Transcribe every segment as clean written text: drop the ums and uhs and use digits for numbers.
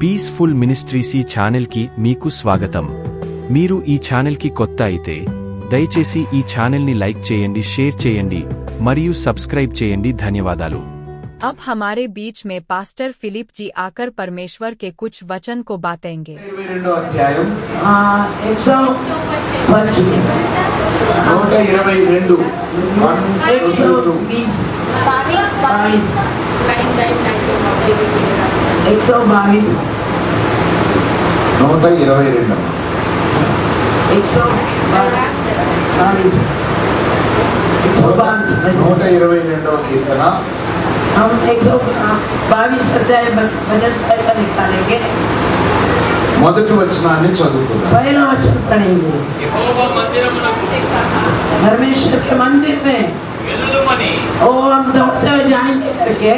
Peaceful ministries ఈ ఛానల్కి మీకు స్వాగతం. మీరు ఈ ఛానల్కి కొత్త అయితే దయచేసి ఈ ఛానల్ని లైక్ చేయండి, షేర్ చేయండి మరియు సబ్స్క్రైబ్ చేయండి. ధన్యవాదాలు. अब हमारे बीच में पास्टर फिलिप जी आकर परमेश्वर के कुछ वचन को बातेंगे. 22వ అధ్యాయం 122వ కీర్తన. हम 122 अध्याय भजन का निकालेंगे. మొదటి వచనాన్ని చదువుకుందాం. पहला वचन पढ़ेंगे. परमेश्वर के मंदिर में ओ हम दौड़ते जाएंगे करके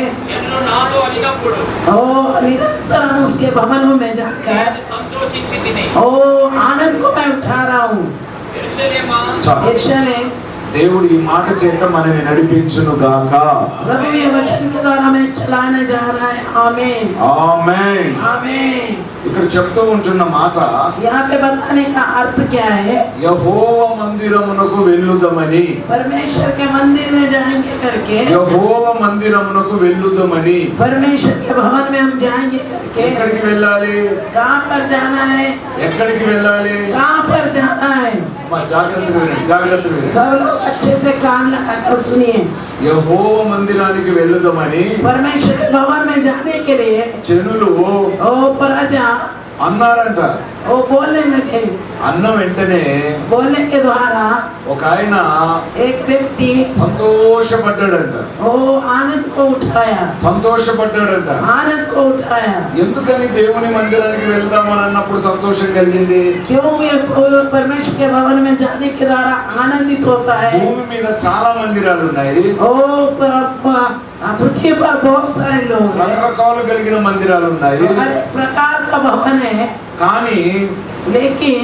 ओ निरंतर हम उसके भवनों में जाकर ओ आनंद को मैं उठा रहा हूँ. यरूशलेम దేవుడు ఈ మాట చేత మనల్ని నడిపించును గాక. प्रभु ये वचन के द्वारा हमें चलाने जा रहा है. आमीन ఆమేన్. आमीन. ఇక్కడ చెప్తూ ఉంటున్న మాట यहाँ पे बताने का अर्थ क्या है? యెహోవా మందిరమునకు వెళ్ళుదమని. परमेश्वर के मंदिर में जाएंगे करके యెహోవా మందిరమునకు వెళ్ళుదమని. परमेश्वर के भवन में हम जाएंगे करके ఎక్కడికి వెళ్ళాలి? कहाँ पर जाना है? ఎక్కడికి వెళ్ళాలి? कहाँ पर जाना है? మా జాగ్రత్తగా వినండి, జాగ్రత్తగా వినండి. सब लोग अच्छे से कान लगाकर सुनिए. యెహోవా మందిరానికి వెళ్ళుదమని परमेश्वर के भवन में जाने के लिए జనులు ओ प्रजा అన్నారంట. वो बोलने लगे. అన్న వెంటనే बोलने के द्वारा ఒక ఆయన एक व्यक्ति సంతోషపడ్డాడంట. वो आनंद को उठाया. సంతోషపడ్డాడంట. आनंद को उठाया. ఎందుకని దేవుని మందిరానికి వెళ్దామని అన్నప్పుడు సంతోషం కలిగింది? क्यों ये परमेश्वर के भवन में जाने के द्वारा आनंदित होता है? భూమి మీద చాలా మందిరాలు ఉన్నాయి. ओ पृथ्वी पर बहुत सारे लोग हैं. రకరకాలు కలిగిన మందిరాలు ఉన్నాయి. हर एक प्रकार का भवन है. కానీ लेकिन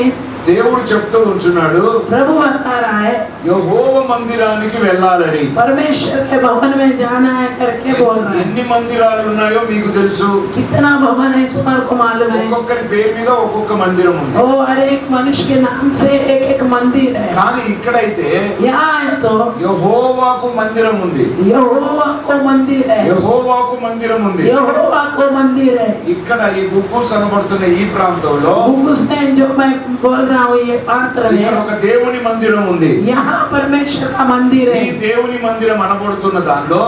దేవుడు చెప్తూ ఉంటున్నాడు प्रभु बता रहा है యెహోవా మందిరానికి వెళ్ళాలని. परमेश्वर के भवन में जाना है करके बोल रहा है. ఎన్ని మందిరాలు ఉన్నాయో మీకు తెలుసు. कितना भवन है तुम्हारे को मालूम है? ఒక్కొక్కరి పేరు మీద ఒక్కొక్క మందిరం ఉంది. ओ हर एक मनुष्य के नाम से एक एक मंदिर है. కానీ ఇక్కడైతే यहाँ है तो యెహోవాకు మందిరం ఉంది. यहोवा को मंदिर है. యెహోవాకు మందిరం ఉంది. यहोवा को मंदिर है. ఇక్కడ ఈ గుగ్గుస్ అనబడుతున్న ఈ ప్రాంతంలో उसमें जो मैं बोल रहा हूँ ये पात्र ఇక్కడ में ఒక దేవుని మందిరం ఉంది. यहाँ परमेश्वर का मंदिर ఈ है. దేవుని మందిరం అనబడుతున్న దానిలో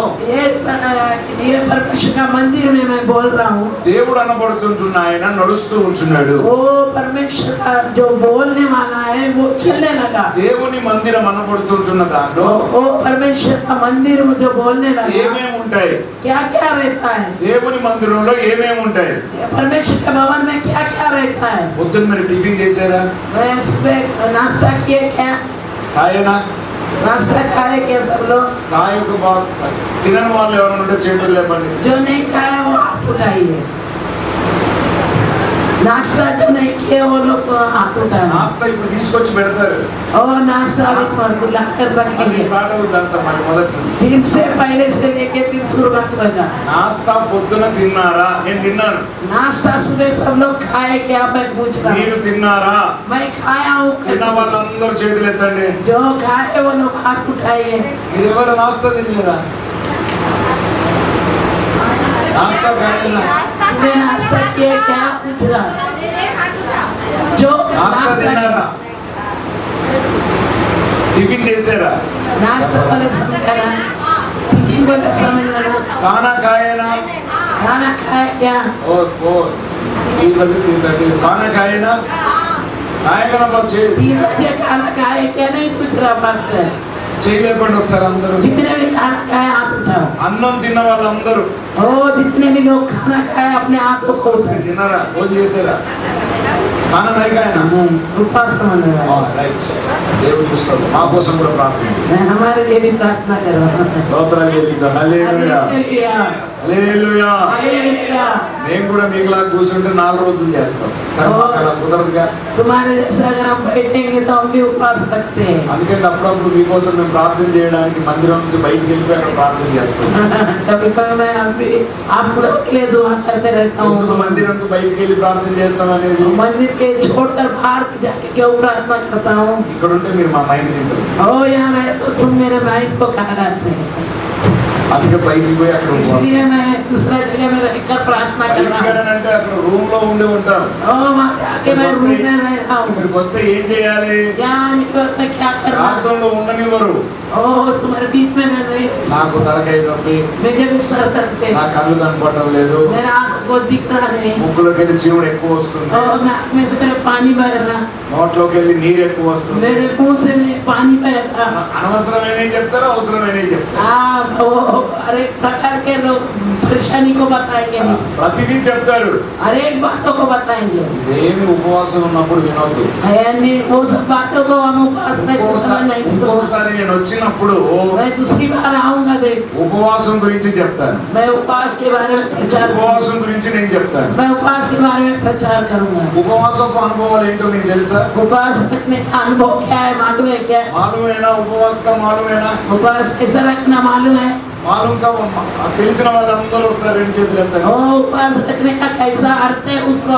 ये परमेश्वर का मंदिर में मैं बोल रहा हूँ. దేవుడు అనబడుతుంటున్న ఆయన నడుస్తూ ఉంటున్నాడు. वो परमेश्वर का जो बोलने वाला है वो चलने लगा. దేవుని మందిరం అనబడుతుంటున్న దానిలో वो परमेश्वर का मंदिर में जो बोलने लगा ఏమేమి ఉంటాయి? क्या क्या रहता है? దేవుని మందిరంలో ఏమేమి ఉంటాయి? परमेश्वर के भवन में क्या क्या रहता है? పొద్దున్న మీరు టిఫిన్ చేశారా? मैं सुबह नाश्ता किए क्या? కాయనా? नाश्ता खाए क्या सब लोग? కాయకు తినని వాళ్ళు ఎవరైనా ఉంటే చేతులు లేపండి. जो नहीं खाया वो हाथ उठाइए. नाश्ता जो नहीं किए वो लोग हाथ उठाए. నాస్తా ఇప్పుడు తీసుకొచ్చి పెడతారు. और नाश्ता अभी तुम्हारे को लाकर మళ్ళీ रखेंगे. స్టార్ట్ అవుతుంది అంత మరి మొదటి నుంచి. फिर से पहले से लेके फिर शुरुआत होगा. నాస్తా పొద్దున తిన్నారా? నేను తిన్నాను. नाश्ता सुबह सब लोग खाए क्या? मैं पूछ रहा మీరు हूँ. తిన్నారా? मैं खाया हूँ. తిన్న వాళ్ళందరూ చేతులు ఎత్తండి. जो खाए वो लोग हाथ उठाइए. మీరు ఎవరు నాస్తా తినలేదా? నాస్తా కాయనా? सुबह नाश्ता किए क्या? पूछ रहा. जो నాస్తా తిన్నారా? టిఫిన్ చేశారా? नाश्ता वाले समझना, टिफिन वाले समझना, खाना खाया ना? खाना खाए क्या? और ये बजे 3:30 खाना खाए ना? खाएगा ना बाप? 3 बजे खाना खाए क्या? नहीं पूछ रहा पास्टर. చేయలేపండి ఒకసారి అందరూ. जितने भी खाना खाए हाथ उठाओ. అన్నం తిన్న వాళ్ళందరూ ओ जितने भी लोग खाना खाए अपने हाथों को उठाओ. తిన్నారా? భోజనం చేశారా? खाना नहीं खाया ना? उपास समझना. రైట్. దేవుడు చూస్తాడు. మా కోసం కూడా ప్రార్థన. हमारे लिए भी प्रार्थना करो. స్తోత్రాలు చెల్లిద్దాం. హల్లెలూయా. हालेलुया. హల్లెలూయా. हालेलुया। మేము కూడా మీకులా కూర్చుంటే 4 రోజులు చేస్తాం, కానీ మాకు అలా కుదరదుగా. तुम्हारे जैसे अगर हम बैठेंगे तो हम भी उपवास रखते हैं। అందుకని అప్పుడప్పుడు మీకోసం మేము ప్రార్థన చేయడానికి మందిరం నుంచి బయటికి వెళ్ళిపోయి అక్కడ ప్రార్థన చేస్తాం. कभी कभी मैं अभी आप लोगों के लिए दुआ करते रहता ఎందుకు हूँ। మందిరంకు బయటికి వెళ్ళి ప్రార్థన చేస్తాం అనేది, मंदिर के छोड़कर बाहर जाके क्यों प्रार्थना करता हूँ? ఇక్కడ ఉంటే మీరు మా మైండ్ తింటారు. ओ यहाँ रहे तो तुम मेरे माइंड को खा जाते हैं, అందుకే బయటికి పోయి అక్కడ ఉపవాసం. इसलिए मैं दूसरा जगह में रहकर प्रार्थना कर रहा हूँ। అంటే అక్కడ రూమ్ లో ఉండి ఉంటారు. ओ वहाँ आके मैं रूम में रहता हूँ। ఇక్కడికి వస్తే ఏం చేయాలి? यहाँ आने के बाद मैं क्या करना? ప్రార్థనలో ఉండనివ్వరు. ओ तुम्हारे बीच में मैं नहीं, నాకు తలకాయ నొప్పి, मुझे भी सर दर्द है, నా కళ్ళు కనపడడం లేదు, मेरा आँख को दिख रहा नहीं, ముక్కులోకి వెళ్ళి చీవుడు ఎక్కువ వస్తుంది, और नाक में से मेरे पानी बह रहा, నోట్లోకి వెళ్ళి నీరు ఎక్కువ వస్తుంది. मेरे मुंह से मेरे पानी बह रहा। అనవసరమైన చెప్తారా, అవసరమైన చెప్తారా? हाँ वो हर एक प्रकार के लोग परेशानी को बताएंगे नहीं, ప్రతిదీ చెప్తారు. हर एक बातों को बताएंगे। ఏమి ఉపవాసం ఉన్నప్పుడు వినొద్దు. यानी वो सब बातों को हम उपवास में नहीं सुनना। ఇంకోసారి నేను వచ్చినప్పుడు मैं दूसरी बार आऊंगा देख, ఉపవాసం గురించి చెప్తాను. मैं उपवास के बारे में प्रचार, ఉపవాసం గురించి నేను చెప్తాను. मैं उपवास के बारे में प्रचार करूंगा। ఉపవాసపు అనుభవాలు ఏంటో మీకు తెలుసా? उपवास रखने का अनुभव क्या है मालूम है क्या? మాలుమేనా? ఉపవాస కా మాలుమేనా? उपवास कैसा रखना मालूम है? మాలూం కా తెలిసిన వాళ్ళందరూ ఒకసారి 2 చేతులు ఎత్తండి. ओ उपवास रखने का कैसा अर्थ है उसको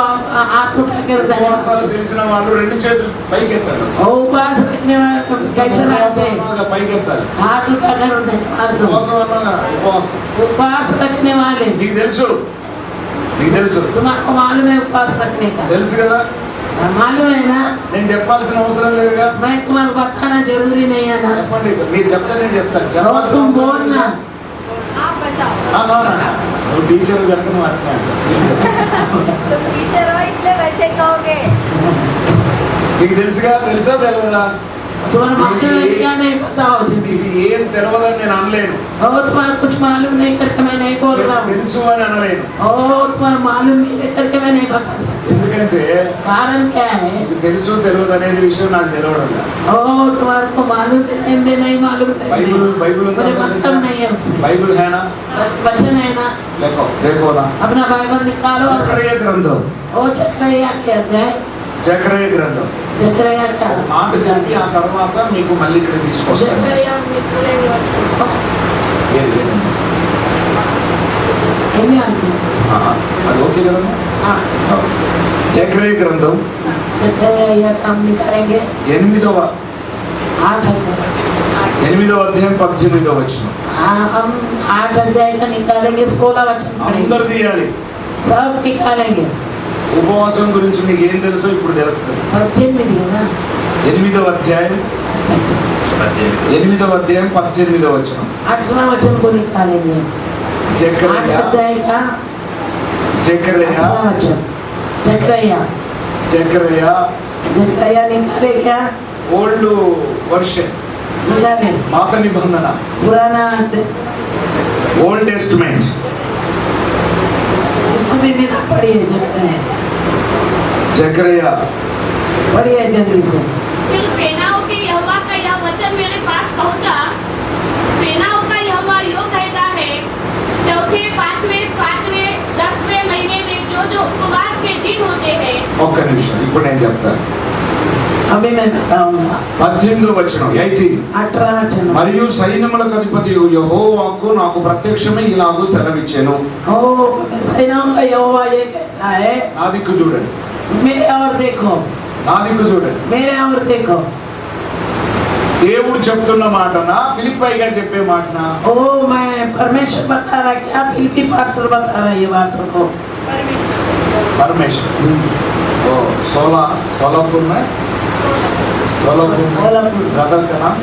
हाथ उठा कर बताएं। ఉపవాసాలు తెలిసిన వాళ్ళు 2 చేతులు పైకి ఎత్తండి. ओ उपवास रखने वाले कैसे रखते हैं? ఉపవాసం పైకి ఎత్తాలి. हाथ उठा कर धन्यवाद दो। ఉపవాసం అన్నాగా ఉపవాసం. उपवास रखने वाले మీకు తెలుసు, మీకు తెలుసు, तुम्हारे मालूम है उपवास रखने का? తెలుసు కదా. मालूम है ना? నేను చెప్పాల్సిన అవసరం లేదుగా. मैं तुम्हारे बताना जरूरी नहीं है ना? చెప్పండి, మీరు చెప్తే నేను చెప్తాను. और చెప్పాల్సిన तुम అవసరం बोलना। లేదు. నువ్వు టీచర్ కనుక నువ్వు అట్లా तुम टीचर हो इसलिए वैसे कहोगे। మీకు తెలుసుగా, తెలుసా తెలియదా? तुम्हारे मालूम है क्या नहीं बताओ जी। మీకు ఏం తెలియదని నేను అనలేను, और तुम्हारा कुछ मालूम नहीं करके मैं नहीं बोल रहा हूँ, తెలుసు అని అనలేను. और तुम्हारा मालूम नहीं करके मैं नहीं बता सकता। ఎందుకంటే कारण क्या है? మీకు తెలుసు తెలియదు అనేది విషయం నాకు తెలియడం లేదు. और तुम्हारे को मालूम नहीं मालूम బైబిల్ ఉందా? मुझे मतलब नहीं है उससे। బైబిల్ హేనా? वचन है ना? లేకో దేకోనా? अपना बाइबल निकालो। జకరియా గ్రంథం, ओ जकरिया क्या है? జకరియా గ్రంథం जकरिया क्या? మాట చెప్పి ఆ తర్వాత మీకు మళ్ళీ ఇక్కడ తీసుకొస్తాను. जकरिया निकलेंगे वचन। ఏది? एनी आदमी। ఆహా, అది ఓకే కదమ్మా. हाँ జకరియా గ్రంథం जकरिया काम निकालेंगे। 8వ 8 అధ్యాయం 18వ వచనం. हाँ हम 8 अध्याय का निकालेंगे, 16 वचन पढ़ेंगे, అందరు తీయాలి. सब निकालेंगे। ఉపవాసం గురించి మీకు ఏం తెలుసో ఇప్పుడు తెలుస్తుంది. और चिन्ह दिए ना 8వ అధ్యాయం 18వ వచనం. 8वां वचन को निकालेंगे। 8 జకరియా अध्याय का జకరియా 8वां वचन। जकरिया జకరియా जकरिया निकाले क्या? ఓల్డ్ వర్షన్, निकाले పాత నిబంధన, पुराना, ఓల్డ్ టెస్టిమెంట్. इसको भी बिना पढ़िए जकरिया, జకరియా पढ़िए जल्दी से। फिर सेनाओं के यहोवा का यह वचन मेरे पास पहुंचा। सेनाओं का यहोवा यूं कहता है, चौथे, 5वें, 7वें, 10वें महीने में जो उपवास के दिन होते हैं। ఒక్క నిమిషం, ఇప్పుడు నేను చెప్తాను. अभी मैं बताऊंगा। 18వ వచనం 18. 18वां वचन। మరియు సైన్యములకు అధిపతి యెహోవాకు నాకు ప్రత్యక్షమై ఇలాగూ సెలవిచ్చెను. ओ सेनाओं का यहोवा ये कहता है, నా దిక్కు చూడండి, मेरे और देखो, నా దిక్కు చూడండి. मेरे और देखो। దేవుడు చెప్తున్న మాటనా, ఫిలిప్పై గారు చెప్పే మాటనా? ओ मैं परमेश्वर बता रहा, क्या फिलिपी पास्टर बता रहा है ये बातों को? పరమేశ్వర్. ఓ सोलापुर में ब्रदर का नाम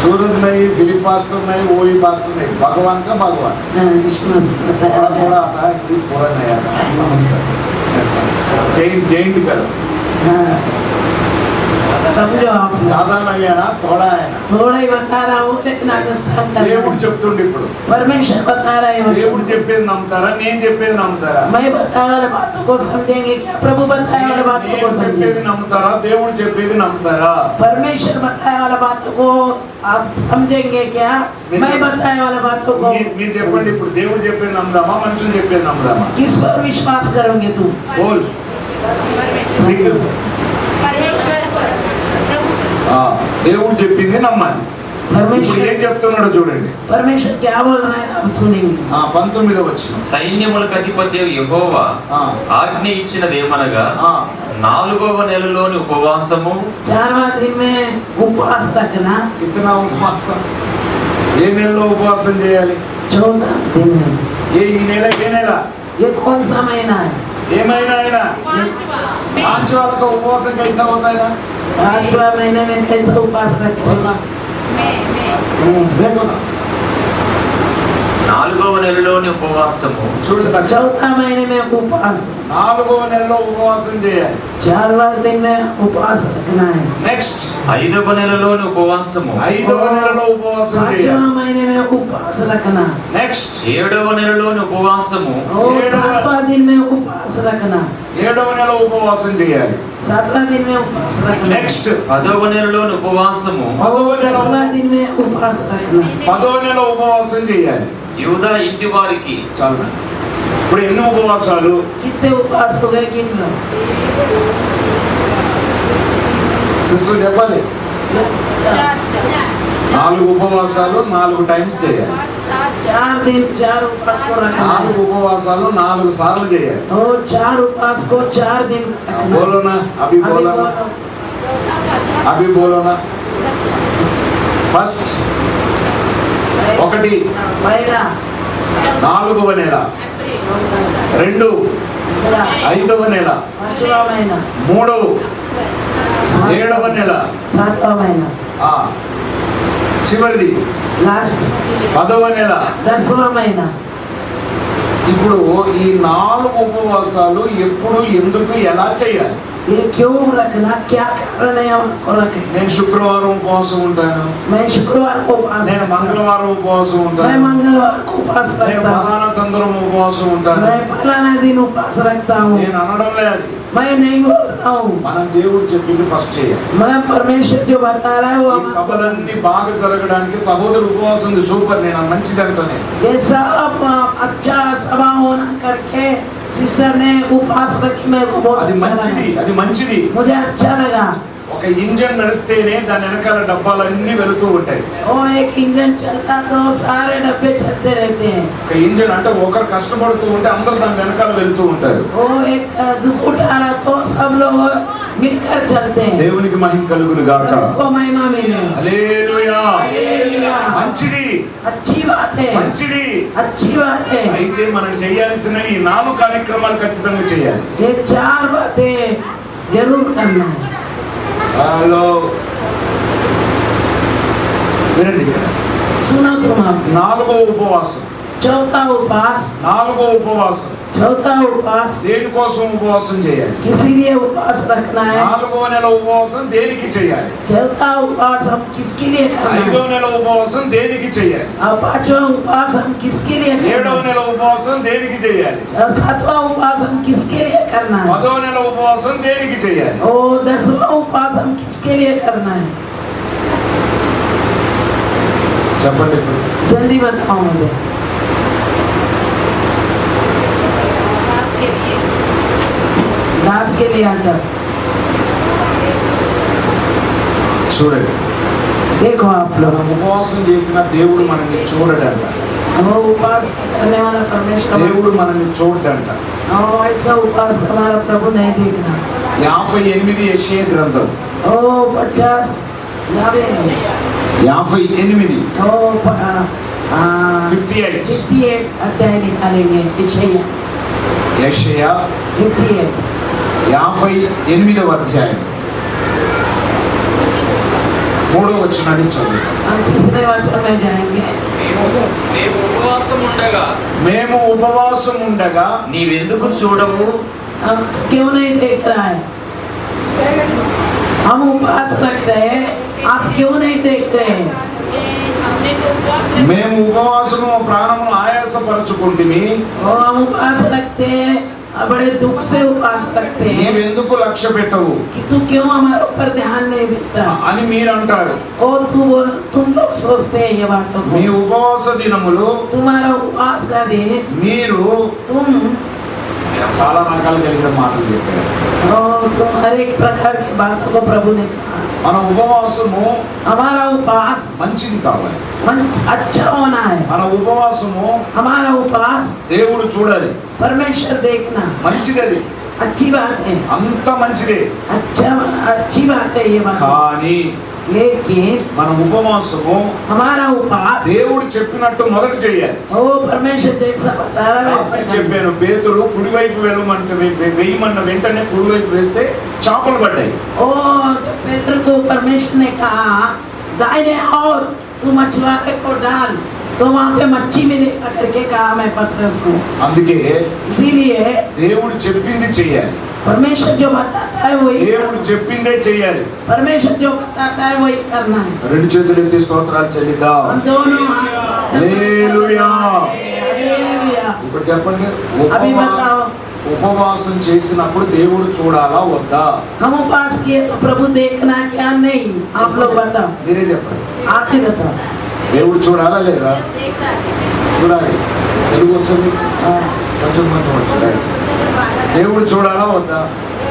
सूरज में ही फिलिप पास्टर नहीं, वो ही पास्टर नहीं, भगवान का भगवान। थोड़ा थोड़ा आता है, पूरा नहीं आता, समझ कर जैंट करो। समझो आप लोग। ज्यादा అయ్యానా थोड़ा అయ్యానా थोड़ा ही बता रहा हूँ लेकिन अंडरस्टैंड कर దేవుడు చెప్తుండే ఇప్పుడు परमेश्वर बता रहे हैं దేవుడు చెప్పేది నమ్ముతారా నేను చెప్పేది నమ్ముతారా मैं बताए वाले बातों को समझेंगे क्या प्रभु बताए वाले बातों को నేను చెప్పేది समझेंगे నమ్ముతారా దేవుడు చెప్పేది నమ్ముతారా परमेश्वर बताए वाला बातों को आप समझेंगे क्या मैं बताए वाला बातों को మీరు చెప్పండి ఇప్పుడు దేవుడు చెప్పేది నమ్ముదామా మనుషులు చెప్పేది నమ్ముదామా किस पर विश्वास करोगे तुम బోల్ परमेश्वर पर ఆ, దేవుడు చెప్పింది నమ్మాలి ఇప్పుడు ఏం చెప్తున్నాడో చూడండి परमेश्वर क्या बोल रहे हैं आप सुनेंगे 19వ వచనం సైన్యములకు అధిపతి యెహోవా ఆజ్ఞ ఇచ్చినదేమనగా 4వ నెలలోని ఉపవాసము 4वां दिन में उपवास रखना ఇతనా ఉపవాసం ఏ నెలలో ఉపవాసం చేయాలి 14 दिन में ఈ నెల ఏ నెల ये कौन सा महीना है ఏమైనా అయినా पांच वाला का उपवास कैसा होता है ना 5वां महीने में कैसा उपवास रखते बोलना हैं देखो ना 4వ నెలలోని ఉపవాసము చూడండి चौथा महीने में उपवास 4వ నెలలో ఉపవాసం చేయాలి 4वां दिन में उपवास रखना है నెక్స్ట్ 5వ నెలలోని ఉపవాసము 5వ నెలలో ఉపవాసం 5वां చేయాలి महीने में उपवास रखना నెక్స్ట్ 7వ నెలలోని ఉపవాసము और 7वां दिन में उपवास रखना 7వ నెల ఉపవాసం చేయాలి 7वां दिन में उपवास रखना నెక్స్ట్ 10వ నెలలోని ఉపవాసము 10वां दिन में उपवास रखना 10వ నెల ఉపవాసం చేయాలి యూదా ఇంటి వారికి చాలు ఇప్పుడు ఎన్ని ఉపవాసాలు कितने उपवास हो गए गिन लो సిస్టర్ చెప్పాలి 4 ఉపవాసాలు 4 టైమ్స్ చేయాలి 4 दिन 4 उपवास को रखना 4 है ఉపవాసాలు 4 సార్లు చేయాలి और 4 उपवास को 4 दिन रखना बोलो ना अभी बोलो ना अभी बोलो ना फर्स्ट ఒకటి पहला 4వ నెల 2 दूसरा 5వ నెల 5वां महीना 3 7వ నెల 7वां महीना ఆ చివరిది लास्ट 10వ నెల 10वां महीना ఇప్పుడు ఈ 4 ఉపవాసాలు ఎప్పుడు ఎందుకు ఎలా చేయాలి ये क्यों रखना क्या कारण है हमको रखें నేను శుక్రవారం ఉపవాసం ఉంటాను मैं शुक्रवार को उपवास నేను रखता हूं। మంగళవారం ఉపవాసం मैं ఉంటాను मंगलवार को उपवास నేను रखता हूँ ప్రధాన సందర్భం ఉపవాసం ఉంటాను मैं फलाना दिन उपवास रखता हूँ నేను అనడం లేదు मैं नहीं बोल रहा हूँ మనం దేవుడు చెప్పింది ఫస్ట్ చేయాలి मैं परमेश्वर जो बता रहा है वो ఈ हम సభలన్నీ బాగా జరగడానికి సహోదరు ఉపవాసం ఉంది సూపర్ నేను మంచిది అనుకోనే ये सब अच्छा सभा होना करके सिस्टर ने उपवास रखी मेरे को बहुत అది अच्छा మంచిది लगा। అది మంచిది मुझे अच्छा लगा ఒక ఇంజన్ నడిస్తేనే దాని వెనకాల డబ్బాలన్నీ వెళుతూ ఉంటాయి वो एक इंजन चलता तो सारे डब्बे चलते रहते हैं ఒక ఇంజన్ అంటే ఒకరు కష్టపడుతూ ఉంటే అందరూ దాని వెనకాల వెళ్తూ ఉంటారు वो एक दुख उठा रहा तो सब लोग मिलकर चलते हैं దేవునికి మహిమ కలుగును గాక सबको महिमा मिले హల్లెలూయా हालेलुया। మంచిది अच्छी बात है మంచిది अच्छी बात है అయితే మనం చేయాల్సిన ఈ 4 కార్యక్రమాలు ఖచ్చితంగా చేయాలి ये 4 बातें जरूर करना है హలో వినండి सुनो तुम आप 4వ ఉపవాసం चौथा उपवास 4వ ఉపవాసం चौथा उपवास దేనికోసం ఉపవాసం చేయాలి किसी लिए उपवास रखना है 4వ నెల ఉపవాసం దేనికి చేయాలి चौथा उपवास हम किसके लिए करना 5వ है నెల ఉపవాసం దేనికి చేయాలి और 5वां उपवास हम किसके लिए 7వ करना है నెల ఉపవాసం దేనికి చేయాలి और 7वां उपवास हम किसके लिए करना है 10వ నెల ఉపవాసం దేనికి చేయాలి और 10वां उपवास हम किसके लिए करना है చెప్పండి ఇప్పుడు. जल्दी बताओ मुझे उपवास के लिए दास के लिए आकर చూడండి देखो आप लोग మనం ఉపవాసం చేసిన దేవుడు మనల్ని చూడడంట वो उपवास करने वाला परमेश्वर దేవుడు మనల్ని చూడడంట और ऐसा उपवास हमारा प्रभु नहीं देखना 58 యెషయా గ్రంథం ओ 50 यादें हैं 58 ओ 58 58 अध्याय निकालेंगे यशायाह యెషయా 58 58వ అధ్యాయం 3వ వచనాన్ని చదువు हम तीसरे वचन में जाएंगे మేము ఉపవాసం ఉండగా మేము ఉపవాసం ఉండగా నీవెందుకు చూడవు हम क्यों नहीं देख रहा है हम उपवास रखते हैं, आप क्यों नहीं देख रहे हैं? हमने तो उपवास रखा। మేము ఉపవాసము ప్రాణమును ఆయాసపరచుకుంటుని और हम उपवास रखते हैं, बड़े दुख से उपवास रखते हैं నీవెందుకు లక్ష్య పెట్టవు कि तू क्यों हमारे ऊपर ध्यान नहीं देता। అని మీరు అంటారు. और तुम लोग सोचते हैं ये बातों మీ को। ఉపవాస దినములు तुम्हारा उपवास का दिन మీరు तुम చాలా రకాలు కలిగిన మాటలు చెప్పారు. और तुम हर एक प्रकार की बातों को प्रभु ने कहा। మన ఉపవాసము हमारा उपवास మంచిది కావాలి. अच्छा होना है। మన ఉపవాసము हमारा उपवास దేవుడు చూడాలి. परमेश्वर देखना మంచిది, అది अच्छी बात है, అంత మంచిదే. अच्छी बात है ये बात। కానీ लेकिन మన ఉపవాసము हमारा उपवास దేవుడు చెప్పినట్టు మొదట చేయాలి. वो परमेश्वर जैसा बता रहा है రాత్రి वैसा करना। చెప్పాను, పేతురు కుడివైపు వెళ్ళమంటే వేయమన్న వెంటనే కుడివైపు వేస్తే చేపలు పడ్డాయి. ओ पेत्र को परमेश्वर ने कहा दाहिने और तू मछुआरे को डाल, तो वहाँ पे मच्छी मिलेगा करके कहा मैं पतरस को। అందుకే इसीलिए దేవుడు చెప్పింది చెయ్యాలి. परमेश्वर जो बताता है वही దేవుడు చెప్పిందే చెయ్యాలి. परमेश्वर जो बताता है वही करना है। రెండు చేతులు ఎత్తి స్తోత్రాలు చెల్లిద్దాం. हम दोनों హల్లెలూయా. हालेलुया। ఇప్పుడు చెప్పండి, अभी बताओ, ఉపవాసం చేసినప్పుడు దేవుడు చూడాలా వద్దా? हम उपवास किए तो प्रभु देखना क्या नहीं? आप लोग बताओ, మీరే చెప్పండి. आप ही बताओ। దేవుడు చూడాలా లేదా? देखा చూడాలి. తెలుగు వచ్చింది కొంచెం కొంచెం వచ్చింది. దేవుడు చూడాలా వద్దా?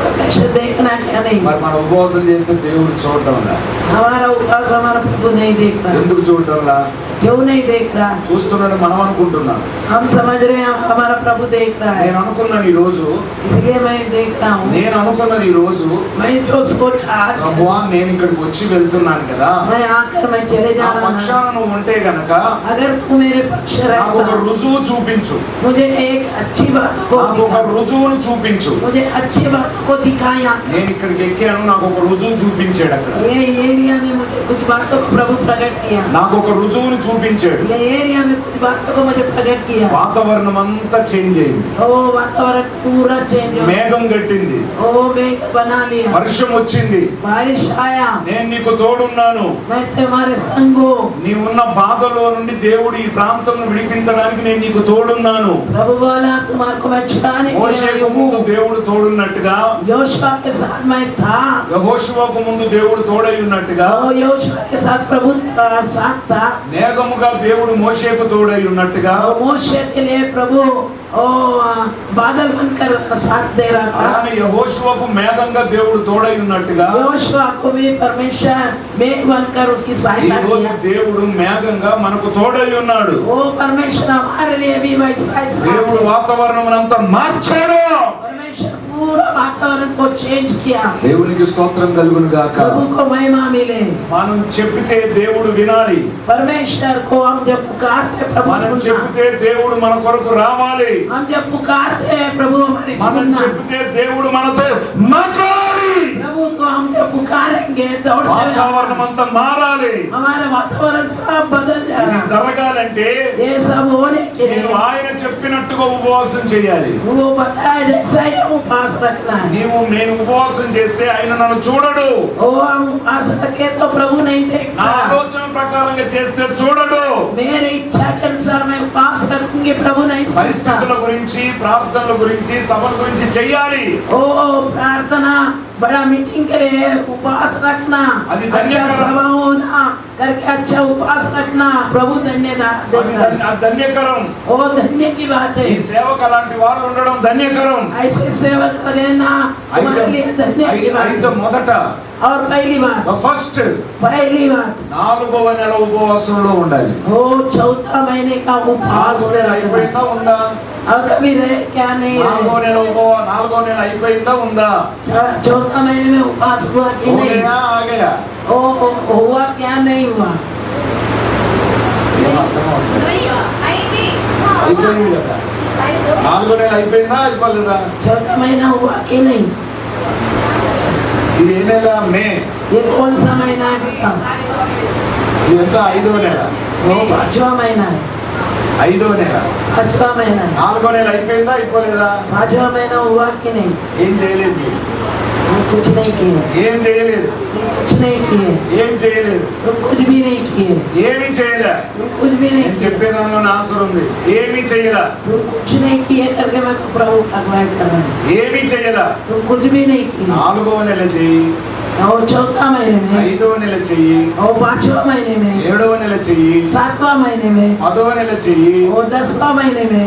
परमेश्वर देखना क्या नहीं? మరి మన ఉపవాసం చేస్తే దేవుడు చూడటంలా? हमारा उपवास हमारा प्रभु नहीं देख रहा। ఎందుకు చూడటంలా? क्यों नहीं देख रहा? చూస్తున్నాడు మనం అనుకుంటున్నాం. हम समझ रहे हैं हमारा प्रभु देख रहा है, నేను అనుకున్నాను ఈ రోజు, इसलिए मैं देख रहा हूँ। నేను అనుకున్నది ఈ రోజు, मैं जो सोचा आज ప్రభువా నేను ఇక్కడికి వచ్చి వెళ్తున్నాను కదా, मैं आकर मैं चले ఆ जा रहा हूँ। పక్షాన నువ్వు ఉంటే గనక अगर तू मेरे पक्ष నాకు ఒక रहता, రుజువు చూపించు, मुझे एक अच्छी बात को నాకు ఒక दिखा, రుజువును చూపించు. मुझे अच्छी बात को दिखाया। నేను ఇక్కడికి ఎక్కాను, నాకు ఒక రుజువు చూపించాడు. అక్కడ ये एरिया में मुझे कुछ बातों को प्रभु प्रकट किया, నాకు ఒక రుజువును చూపించాడు. ये एरिया में कुछ बातों को मुझे प्रकट किया। వాతావరణం అంతా చేంజ్ అయింది. ओ वातावरण पूरा चेंज हो, మేఘం గట్టింది, ओ मेघ बना लिया, వర్షం వచ్చింది. बारिश आया, నేను నీకు తోడున్నాను. मैं तुम्हारे संग हूँ। నీవున్న బాధలో నుండి దేవుడు ఈ ప్రాంతం విడిపించడానికి నేను నీకు తోడున్నాను. प्रभु बोला तुम्हारे को मैं छुड़ाने के लिए आई మోషేకు ముందు हूँ। దేవుడు తోడున్నట్టుగా, योशुआ के साथ मैं था, యెహోషువకు ముందు దేవుడు తోడై ఉన్నట్టుగా, और योशुआ के साथ प्रभु का साथ था, మేఘముగా దేవుడు మోషేకు తోడై ఉన్నట్టుగా, और मोशे के लिए प्रभु ओ बादल बनकर साथ दे रहा था। అలానే యెహోషువకు మేఘంగా దేవుడు తోడై ఉన్నట్టుగా, योशुआ को भी परमेश्वर मेघ बनकर उसकी ఈ सहायता రోజు किया। దేవుడు మేఘంగా మనకు తోడై ఉన్నాడు. वो परमेश्वर हमारे लिए भी वैसा ही साथ దేవుడు है। వాతావరణం అంతా మార్చాడు. परमेश्वर पूरा वातावरण को चेंज किया। దేవునికి స్తోత్రం కలుగును గాక. प्रभु को महिमा मिले। మనం చెప్పితే దేవుడు వినాలి, परमेश्वर को हम जब पुकारते प्रभु మనం सुनना, చెబితే దేవుడు మన కొరకు రావాలి, हम जब पुकारते हैं प्रभु हमारी మనం सुनना, చెబితే దేవుడు మనతో మాట్లాడాలి. प्रभु को हम जब पुकारेंगे दौड़ते हुए వాతావరణం అంతా మారాలి. हमारा वातावरण सब बदल ఇది जाएगा। జరగాలంటే ये सब होने के నేను लिए ఆయన చెప్పినట్టుగా ఉపవాసం చేయాలి. वो बताया जैसा ही हम उपवास रखना है। నేను ఉపవాసం చేస్తే ఆయన నన్ను చూడడు. वो हम उपवास रखे तो प्रभु नहीं నా देखता। ఆలోచన ప్రకారంగా చేస్తే చూడడు. मेरी इच्छा के अनुसार मैं उपवास रखूंगी, प्रभु नहीं सुनता। పరిస్థితుల గురించి, ప్రార్థనల గురించి, సభల గురించి చెయ్యాలి. ओ प्रार्थना बड़ा मीटिंग के लिए उपवास रखना, अभी अच्छा धन्यवाद। सभा होना करके अच्छा उपवास रखना, प्रभु धन्यवाद అది देता है। ధన్యకరం. वो धन्य की बात है। ఈ సేవకు అలాంటి వారు ఉండడం ధన్యకరం. ऐसे सेवक रहना तुम्हारे लिए धन्य की बात అయితే है। మొదట और पहली बात ఫస్ట్ पहली बात 4వ నెల ఉపవాసంలో ఉండాలి. वो चौथा महीने का उपवास 4వ నెల అయిపోయిందా ఉందా? और कभी रहे क्या नहीं 4వ रहे। నెల 4వ నెల అయిపోయిందా ఉందా? चौथा महीने में उपवास हुआ कि हो नहीं? गया, आ गया. ओ हुआ क्या नहीं हुआ? ఏం అర్థం అవుతుంది? नहीं हुआ। అయింది అయిపోయింది కదా. 4వ నెల అయిపోయిందా అయిపోలేదా? चौथा महीना हुआ कि नहीं? ఇది ఏ నెల? మే. ये कौन सा महीना है बताओ? ఇది ఎంత? 5వ నెల. वो पांचवा महीना है। 5వ నెల. पांचवा महीना है। 4వ నెల అయిపోయిందా అయిపోలేదా? पांचवा महीना हुआ कि नहीं? ఏం చేయలేదు మీరు. कुछ नहीं किए, ఏం చేయలేదు, कुछ नहीं किए, ఏం చేయలేదు, तुम कुछ भी नहीं किए, ఏమీ చేయలే. तुम कुछ भी नहीं నేను किए, చెప్పే దానిలో ఆన్సర్ ఉంది. ఏమీ చేయలా, तुम कुछ नहीं किए करके मैं प्रभु अगुवाई कर रहा हूँ। ఏమీ చేయలా. तुम कुछ भी नहीं किए। 4వ నెల చెయ్యి, और 4था महीने में, 5వ నెల చెయ్యి, और 5वां महीने में, 7వ నెల చెయ్యి, 7वां महीने में, 10వ నెల చెయ్యి. और 10वां महीने में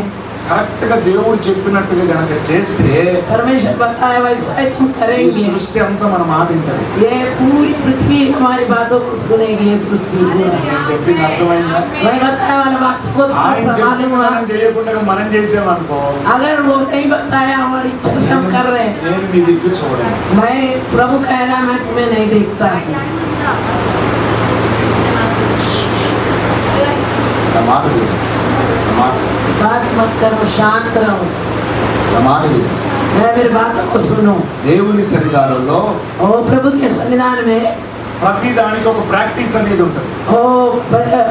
కరెక్ట్ గా దేవుడు చెప్పినట్టుగా గనక చేస్తే परमेश्वर बताया वैसा ही तुम ఈ करेंगे। సృష్టి అంతా మన మాట వింటది. ये पूरी पृथ्वी हमारी बातों को सुनेगी। ये सृष्टि నేను చెప్పింది అర్థమైందా? मैं बताया वाला बात को ఆయన मालूम చెప్పింది हुआ। మనం చేయకుండా మనం చేసామనుకో, अगर वो नहीं बताया हमारी इच्छा से हम कर रहे हैं, నేను నీ దిక్కు చూడను. मैं प्रभु कह रहा मैं तुम्हें नहीं देखता। నా మాట విను. నా మాట విను. बात मत करो, शांत रहो, నా మాట విను. मैं मेरी बातों को सुनो। దేవుని సన్నిధానంలో और प्रभु के संविधान में ప్రతి దానికి ఒక ప్రాక్టీస్ అనేది ఉంటుంది. ओ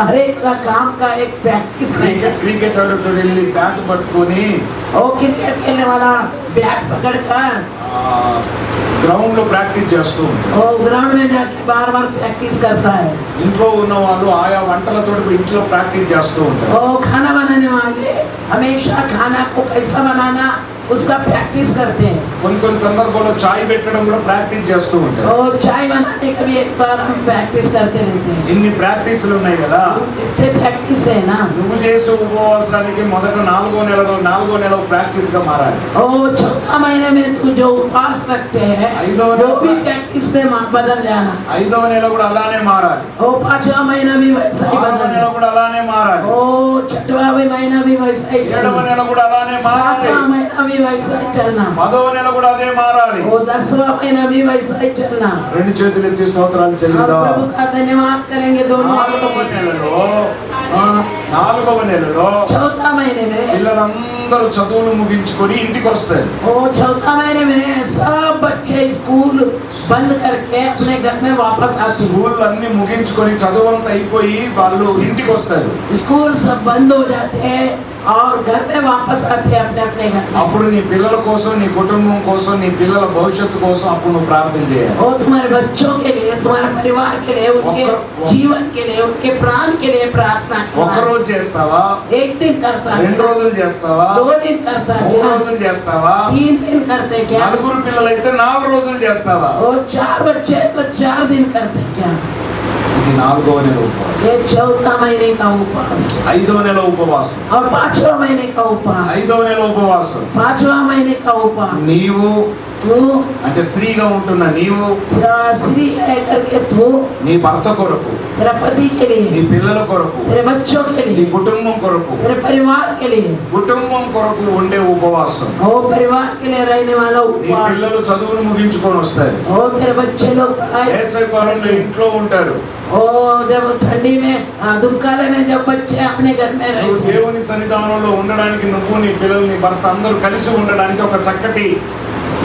हर एक का काम का एक प्रैक्टिस है। క్రికెట్ ఆడుతూ వెళ్ళి బ్యాట్ పట్టుకొని और क्रिकेट खेलने वाला बैट पकड़ कर గ్రౌండ్ లో ప్రాక్టీస్ చేస్తూ ఉంటారు. और ग्राउंड में जाके बार बार प्रैक्टिस करता है। ఇంట్లో ఉన్న వాళ్ళు ఆయా వంటలతో ఇంట్లో ప్రాక్టీస్ చేస్తూ ఉంటారు. और खाना बनाने वाले हमेशा खाना को कैसा बनाना उसका प्रैक्टिस करते हैं। కొన్ని సందర్భాల్లో చాయ్ పెట్టడం కూడా ప్రాక్టీస్ చేస్తూ ఉంటారు. और चाय बनाने का भी एक बार हम प्रैक्टिस करते रहते हैं। ఇన్ని ప్రాక్టీసులు ఉన్నాయి కదా. इतने प्रैक्टिस है ना। నువ్వు చేసే ఉపవాసానికి మొదట 4వ నెల ప్రాక్టీస్ గా మారాలి. और 4था महीने में तू जो उपवास रखते हैं वो भी प्रैक्टिस में बदल जाना। 5వ నెల కూడా అలానే మారాలి. और 5वां महीना भी वैसा ही 6వ बदलना। నెల కూడా అలానే మారాలి. और 6वां महीना भी वैसा ही 7వ चलना। నెల కూడా అలానే మారాలి. 7वां महीना भी वैसा ही चलना। 10వ నెల కూడా అదే మారాలి. और 10वां महीना भी वैसा ही चलना। రెండు చేతులు ఎత్తి స్తోత్రాలు हम చెల్లిద్దాం. प्रभु का धन्यवाद करेंगे दोनों। 4వ నెలలో 4था महीने में పిల్లలందరూ చదువులు ముగించుకొని ఇంటికి వస్తారు. और 4था महीने में सब बच्चे स्कूल बंद करके अपने घर में वापस आते हैं। స్కూల్ అన్ని ముగించుకొని చదువంతా అయిపోయి వాళ్ళు ఇంటికి వస్తారు. स्कूल सब बंद हो जाते हैं और घर में वापस आते हैं अपने अपने घर में। అప్పుడు నీ పిల్లల కోసం, నీ కుటుంబం కోసం, నీ పిల్లల భవిష్యత్తు కోసం అప్పుడు నువ్వు ప్రార్థన చేయాలి. और तुम्हारे बच्चों के लिए, तुम्हारे परिवार के लिए, उनके जीवन के लिए, उनके प्राण के लिए प्रार्थना ఒక్క करना। రోజు చేస్తావా, एक दिन करता 2 है, రోజులు చేస్తావా, 2 दिन करता 3 है, రోజులు చేస్తావా, 3 दिन करते क्या? నలుగురు పిల్లలైతే 4 రోజులు చేస్తావా? और 4 बच्चे तो 4 दिन करते क्या? ఇది 4వ నెల ఉపవాసం. ये 4था महीने का उपवास 5వ నెల ఉపవాసం. और 5वां महीने का उपवास, 5వ నెల ఉపవాసం. 5वां महीने का उपवास। నీవు तू అంటే స్త్రీగా ఉంటున్న నీవు स्त्री है करके तू నీ భర్త కొరకు, तेरा पति के నీ लिए, పిల్లల కొరకు, तेरे बच्चों के నీ लिए, కుటుంబం కొరకు, तेरे परिवार के लिए, కుటుంబం కొరకు ఉండే ఉపవాసం. और परिवार के लिए रहने वाला నీ उपवास। పిల్లలు చదువును ముగించుకొని వస్తారు. और तेरे बच्चे लोग पढ़ाई, వేసవి కాలంలో ఇంట్లో ఉంటారు. और जब ठंडी में दुकाले में जब बच्चे अपने घर में నువ్వు रहते हैं, దేవుని సన్నిధానంలో ఉండడానికి, నువ్వు నీ పిల్లలు నీ భర్త అందరూ కలిసి ఉండడానికి ఒక చక్కటి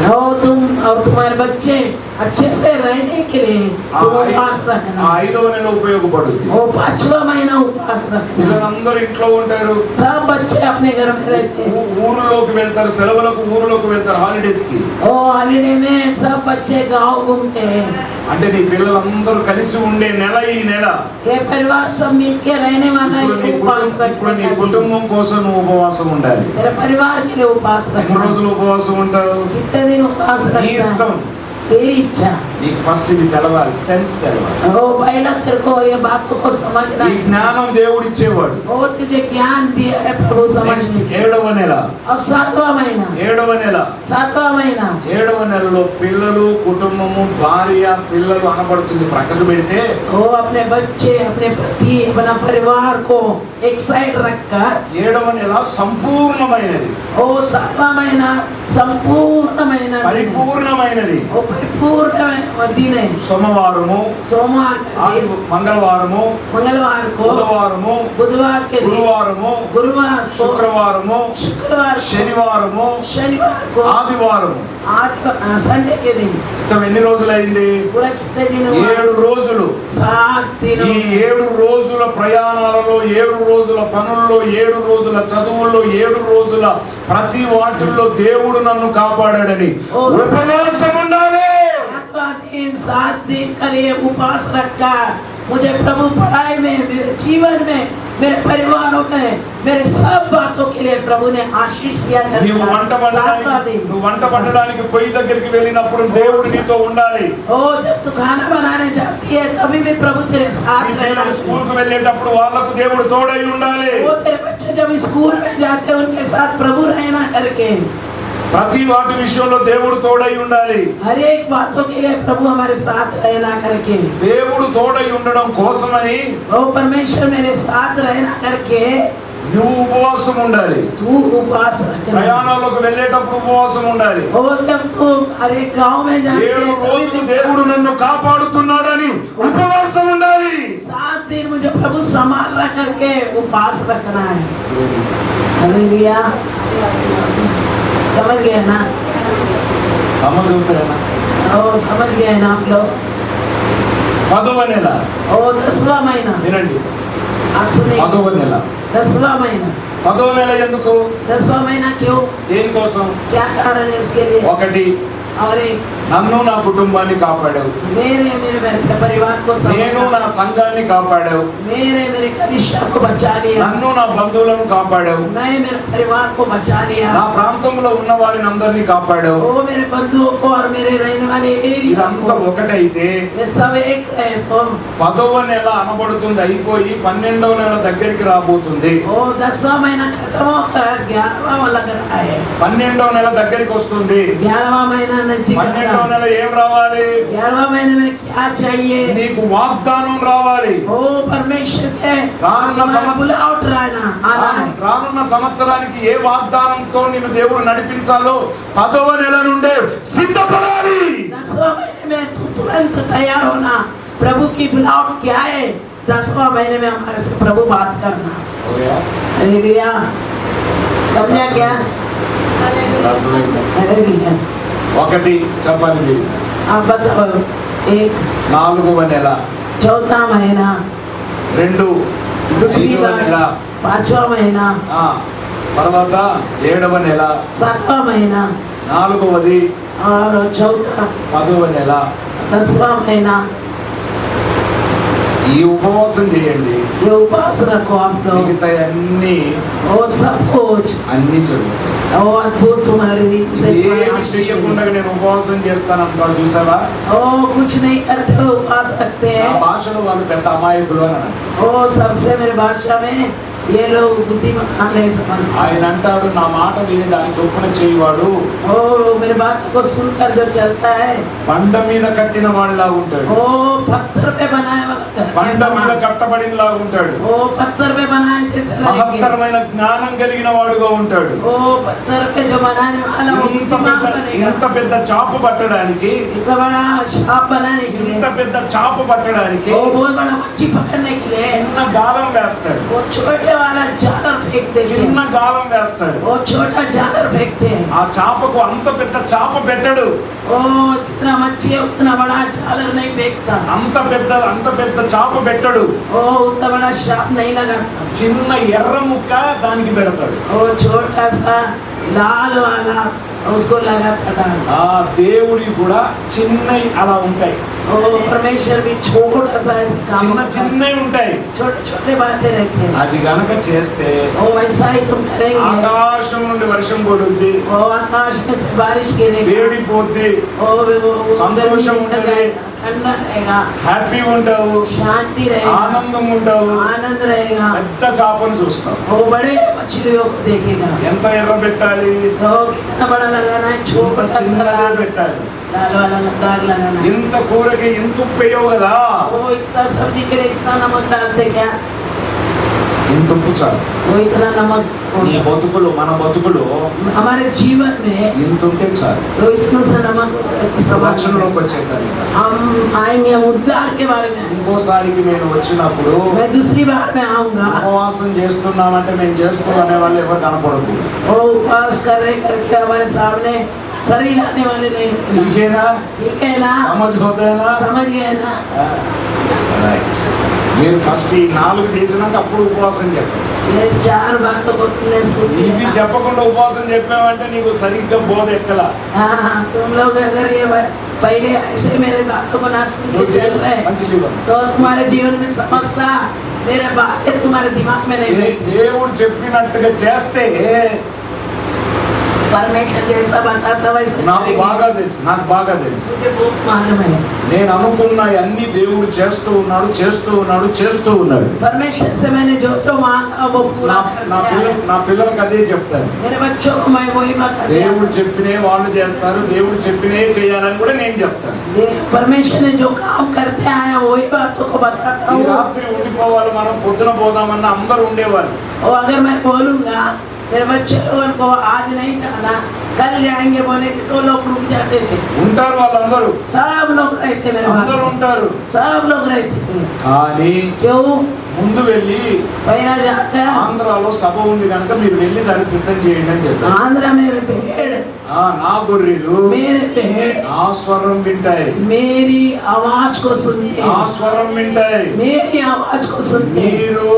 और तुम और तुम्हारे बच्चे अच्छे से रहने के लिए तुम उपवास ఆ रखना। 5వ నెల ఉపయోగపడుద్ది. वो 5वां महीना उपवास रखना। పిల్లలందరూ ఇంట్లో ఉంటారు. सब बच्चे अपने घर में रहते हैं। ఊరులోకి వెళ్తారు, సెలవులకు ఊరులోకి వెళ్తారు, హాలిడేస్ కి. और हॉलीडे में सब बच्चे गांव घूमते हैं। అంటే నీ పిల్లలందరూ కలిసి ఉండే నెల ఈ నెల. ये परिवार सब मिलके रहने वाला ఇప్పుడు నీ एक उपवास ఇప్పుడు నీ रखने का। కుటుంబం కోసం నువ్వు ఉపవాసం ఉండాలి. तेरे परिवार के लिए उपवास ఎన్ని रखना। రోజులు ఉపవాసం ఉంటావు? कितने दिन उपवास నీ रखना ఇష్టం. है? तेरी इच्छा। నీకు ఫస్ట్ ఇది తెలవాలి, సెన్స్ తెలవాలి. वो पहला तेरे को ये बातों को समझना ఈ है। జ్ఞానం దేవుడు ఇచ్చేవాడు. और तुझे ज्ञान दिया है प्रभु నెక్స్ట్ समझने। 7వ నెల. और 7वां महीना, 7వ నెల. 7वां महीना 7వ నెలలో పిల్లలు, కుటుంబము, భార్య, పిల్లలు అనబడుతుంది ప్రక్కకు పెడితే, वो अपने बच्चे, अपने पति, अपना परिवार को एक साइड रखकर 7వ నెల సంపూర్ణమైనది, वो 7वां महीना संपूर्ण महीना दिन है। పరిపూర్ణమైనది. वो परिपूर्ण दिन है। సోమవారము, सोमवार का दिन, మంగళవారము, मंगलवार को, బుధవారము, बुधवार के दिन, గురువారము, गुरुवार को, శుక్రవారము, शुक्रवार को, శనివారము, शनिवार को, ఆదివారము. आज संडे के दिन। మొత్తం ఎన్ని రోజులైంది? पूरा कितने दिन हुआ? 7 రోజులు. 7 दिन। ఈ 7 రోజుల ప్రయాణాలలో, 7 రోజుల పనుల్లో, 7 రోజుల చదువుల్లో, 7 రోజుల ప్రతి వాటిల్లో దేవుడు నన్ను కాపాడాడని ఉపవాసం ఉండాలి. 7 दिन के लिए उपवास रखा। मुझे प्रभु पढ़ाई में, मेरे जीवन में, मेरे परिवारों में, मेरे सब बातों के लिए प्रभु ने आशीष दिया। నీవు వంట వండడానికి పొయ్యి దగ్గరికి వెళ్ళినప్పుడు దేవుడు నీతో ఉండాలి. ओ जब तू खाना बनाने जाती है तभी भी प्रभु तेरे साथ रहना। స్కూల్ కు వెళ్ళేటప్పుడు వాళ్ళకు దేవుడు తోడై ఉండాలి. वो तेरे बच्चे जब स्कूल में जाते हैं उनके साथ प्रभु रहना करके। ప్రతి వాటి విషయంలో దేవుడు తోడై ఉండాలి. हर एक बातों के लिए प्रभु हमारे साथ रहना करके। దేవుడు తోడై ఉండడం కోసమని ओ परमेश्वर मेरे साथ रहना करके నువ్వు ఉపవాసం ఉండాలి. तू उपवास रखना। ప్రయాణాలకు వెళ్ళేటప్పుడు ఉపవాసం ఉండాలి. और जब तू हर एक गांव में जाते 7 రోజులు దేవుడు నన్ను కాపాడుతున్నాడని ఉపవాసం ఉండాలి. 7 दिन मुझे प्रभु संभाल रख करके उपवास रखना है। हालेलुया, समझ गए ना? సమझవుతారా? ओ समझ गए ना आप लोग? 10వ నెల ओ 10वां महीना, వినండి. आप सुनिए। 10వ నెల 10वां महीना। 10వ నెల ఎందుకు? 10वां महीना क्यों? దేనికోసం? क्या कारण है उसके लिए? ఒకటి, और एक నన్ను నా కుటుంబాన్ని కాపాడావు. मेरे परिवार को నేను నా సంఘాన్ని కాపాడావు. मेरे कनिष्ठा को बचा लिया। నన్ను నా బంధువులను కాపాడావు. मैं मेरे परिवार को बचा लिया। నా ప్రాంతంలో ఉన్న వారిని అందరినీ కాపాడావు. वो मेरे बंधुओं को और मेरे रहने वाले एरिया ఇదంతా को, ఒకటైతే ये सब एक है। तो 10వ నెల అనబడుతుంది అయిపోయి 12వ నెల దగ్గరికి రాబోతుంది. वो 10वां महीना खत्म होकर 11वां लग रहा है। 12వ నెల దగ్గరికి వస్తుంది. 11वां महीना नजदीक आ 12వ रहा है। నెల ఏం రావాలి? 11वां महीने में क्या चाहिए? నీకు వాగ్దానం రావాలి. ओ परमेश्वर के राम बुलावट रहना आना है। రానున్న సంవత్సరానికి ఏ వాగ్దానంతో నిన్ను దేవుడు నడిపించాలో 10వ నెల నుండే సిద్ధపడాలి. 10वां महीने में तू तुरंत तैयार होना। प्रभु की बुलावट क्या है? 10वां महीने में हमारे से प्रभु बात करना। हालेलुया, समझा क्या? हालेलुया, ఒకటి చెప్పాలి మీరు. आप बताओ। एक 4వ నెల, चौथा महीना, 2 दूसरी 5వ बार నెల, 5वां महीना, తర్వాత 7వ నెల, 7वां महीना, 4వది और चौथा 10వ నెల. 10वां महीना। ఈ ఉపవాసం చేయండి. ये उपवास रखो आप लोग। మిగతా అన్ని वो सब कुछ అన్ని జరుగుతాయి. वो अद्भुत तुम्हारे से ఏమి చెయ్యకుండా నేను ఉపవాసం చేస్తానంటారు చూసావా? ओ कुछ नहीं करते हो, उपवास रखते నా हैं। భాషలో వాళ్ళు పెద్ద అమాయకులు అని అన్నారు. ओ सबसे मेरे भाषा में ये लोग बुद्धिमान नहीं समझते। ఆయన అంటాడు, నా మాట విని దాని చొప్పున చేయవాడు ओ मेरे बात को सुनकर जो चलता है బండ మీద కట్టిన వాళ్ళలా ఉంటాడు. वो पत्थर पे बनाए वाला घर के బండ మీద समान। కట్టబడినలా ఉంటాడు. वो पत्थर पे बनाए जैसे रहेंगे। మహత్తరమైన జ్ఞానం కలిగిన వాడుగా ఉంటాడు. वो पत्थर पे जो बनाने वाला वो बुद्धिमान बनेगा। ఇంత పెద్ద చాపు పట్టడానికి, इतना बड़ा सांप बनाने के ఇంత लिए, పెద్ద చాపు పట్టడానికి वो बहुत बड़ा मच्छी पकड़ने के लिए చిన్న గాలం వేస్తాడు. वो छोटे वाला जालर फेंकते చిన్న हैं। గాలం వేస్తాడు. वो छोटा जालर फेंकते हैं। ఆ చాపకు అంత పెద్ద చాప పెట్టడు. वो जितना मच्छी है उतना बड़ा जालर नहीं फेंकता। అంత పెద్ద చాప పెట్టడు. वो उतना बड़ा सांप नहीं लगाता। చిన్న ఎర్ర ముక్క దానికి పెడతాడు. वो छोटा सा लाल वाला उसको लगाता था। ఆ దేవుడి కూడా చిన్నవి అలా ఉంటాయి. वो परमेश्वर भी छोटा सा ऐसे काम చిన్న करता है। చిన్నవి ఉంటాయి. छोटे छोटे बातें रहते हैं। అది గనక చేస్తే वो वैसा ही तुम करेंगे। ఆకాశం నుండి వర్షం పడుద్ది, वो आकाश में से बारिश गिरेगी। వేడిపోద్ది, वो संतोषम गर्मी ठंडा रहेगा, హ్యాపీ ఉంటావు, शांति रहेगा, ఆనందం ఉంటావు. आनंद रहेगा। పెద్ద చాపను చూస్తావు. वो बड़े मछलियों को देखेगा। ఎంత ఎర్ర పెట్టాలి? तो कितना बड़ा लगाना है, छोटा सा చిన్నదే लगाना, పెట్టాలి. लाल वाला दाग लगाना है। ఇంత కూరకి ఇంత ఉప్పు వేయవు కదా, वो इतना सब्जी के लिए इतना नमक डालते क्या? ఇంత ఉప్పు చాలు. वो इतना नमक నీ బతుకులు, మన బతుకులు हमारे जीवन में ఇంత ఉంటే చాలు. तो इतना सा नमक రక్షణలోకి వచ్చేదాన్ని. हम आएंगे उद्धार के बारे में। ఇంకోసారికి నేను వచ్చినప్పుడు मैं दूसरी बार में आऊंगा। ఉపవాసం చేస్తున్నామంటే మేము చేస్తూ అనే వాళ్ళు ఎవరు కనపడదు. वो उपवास करके हमारे सामने शरीर आने वाले नहीं। ఇంకేనా? ठीक है ना? సమజ్ హోతేనా? समझ गए ना? రైట్. మీరు ఫస్ట్ ఈ 4 చేసినాక అప్పుడు ఉపవాసం చెప్పండి. ये 4 बातों को तुमने सुन ఇవి लिया। చెప్పకుండా ఉపవాసం చెప్పామంటే నీకు సరిగ్గా బోధ ఎక్కలా. हाँ, तुम लोग अगर ये पहले ऐसे मेरे बातों को ना सुन के चल रहे మంచిది ఇవ్వండి. तो तुम्हारे जीवन में समझता मेरे बातें तुम्हारे दिमाग में नहीं बैठती। దేవుడు చెప్పినట్టుగా చేస్తే परमेश्वर जैसा बताता वैसे నాకు బాగా తెలుసు, నాకు బాగా తెలుసు. मुझे बहुत मालूम है। నేను అనుకున్న అన్ని దేవుడు చేస్తూ ఉన్నాడు, చేస్తూ ఉన్నాడు, చేస్తూ ఉన్నాడు. परमेश्वर से मैंने जो जो मांगा वो पूरा कर दिया है। నా పిల్లలకు అదే చెప్తాను. मेरे बच्चों को मैं वही बता दिया। దేవుడు చెప్పినే వాళ్ళు చేస్తారు, దేవుడు చెప్పినే చేయాలని కూడా నేను చెప్తాను. परमेश्वर ने जो काम करते आया वही बातों को बताता ఈ हूँ। రాత్రి ఉండిపోవాలి, మనం పొద్దున పోదామన్న అందరూ ఉండేవారు. और अगर मैं बोलूँगा मेरे बच्चे लोगों को आज नहीं जाना कल जाएंगे बोले कि तो लोग रुक जाते थे। ఉంటారు వాళ్ళందరూ, सब लोग रहते मेरे అందరూ पास, ఉంటారు. सब लोग रहते थे। కానీ क्यों ముందు వెళ్ళి पहला जाता ఆంధ్రాలో సభ ఉంది కనుక మీరు వెళ్ళి దాన్ని సిద్ధం చేయండి అని చెప్పారు. आंध्र में भेड़ నా గొర్రెలు मेरे भेड़ నా స్వరం వింటాయి, मेरी आवाज को सुनते నా స్వరం వింటాయి. मेरी आवाज को सुनते। మీరు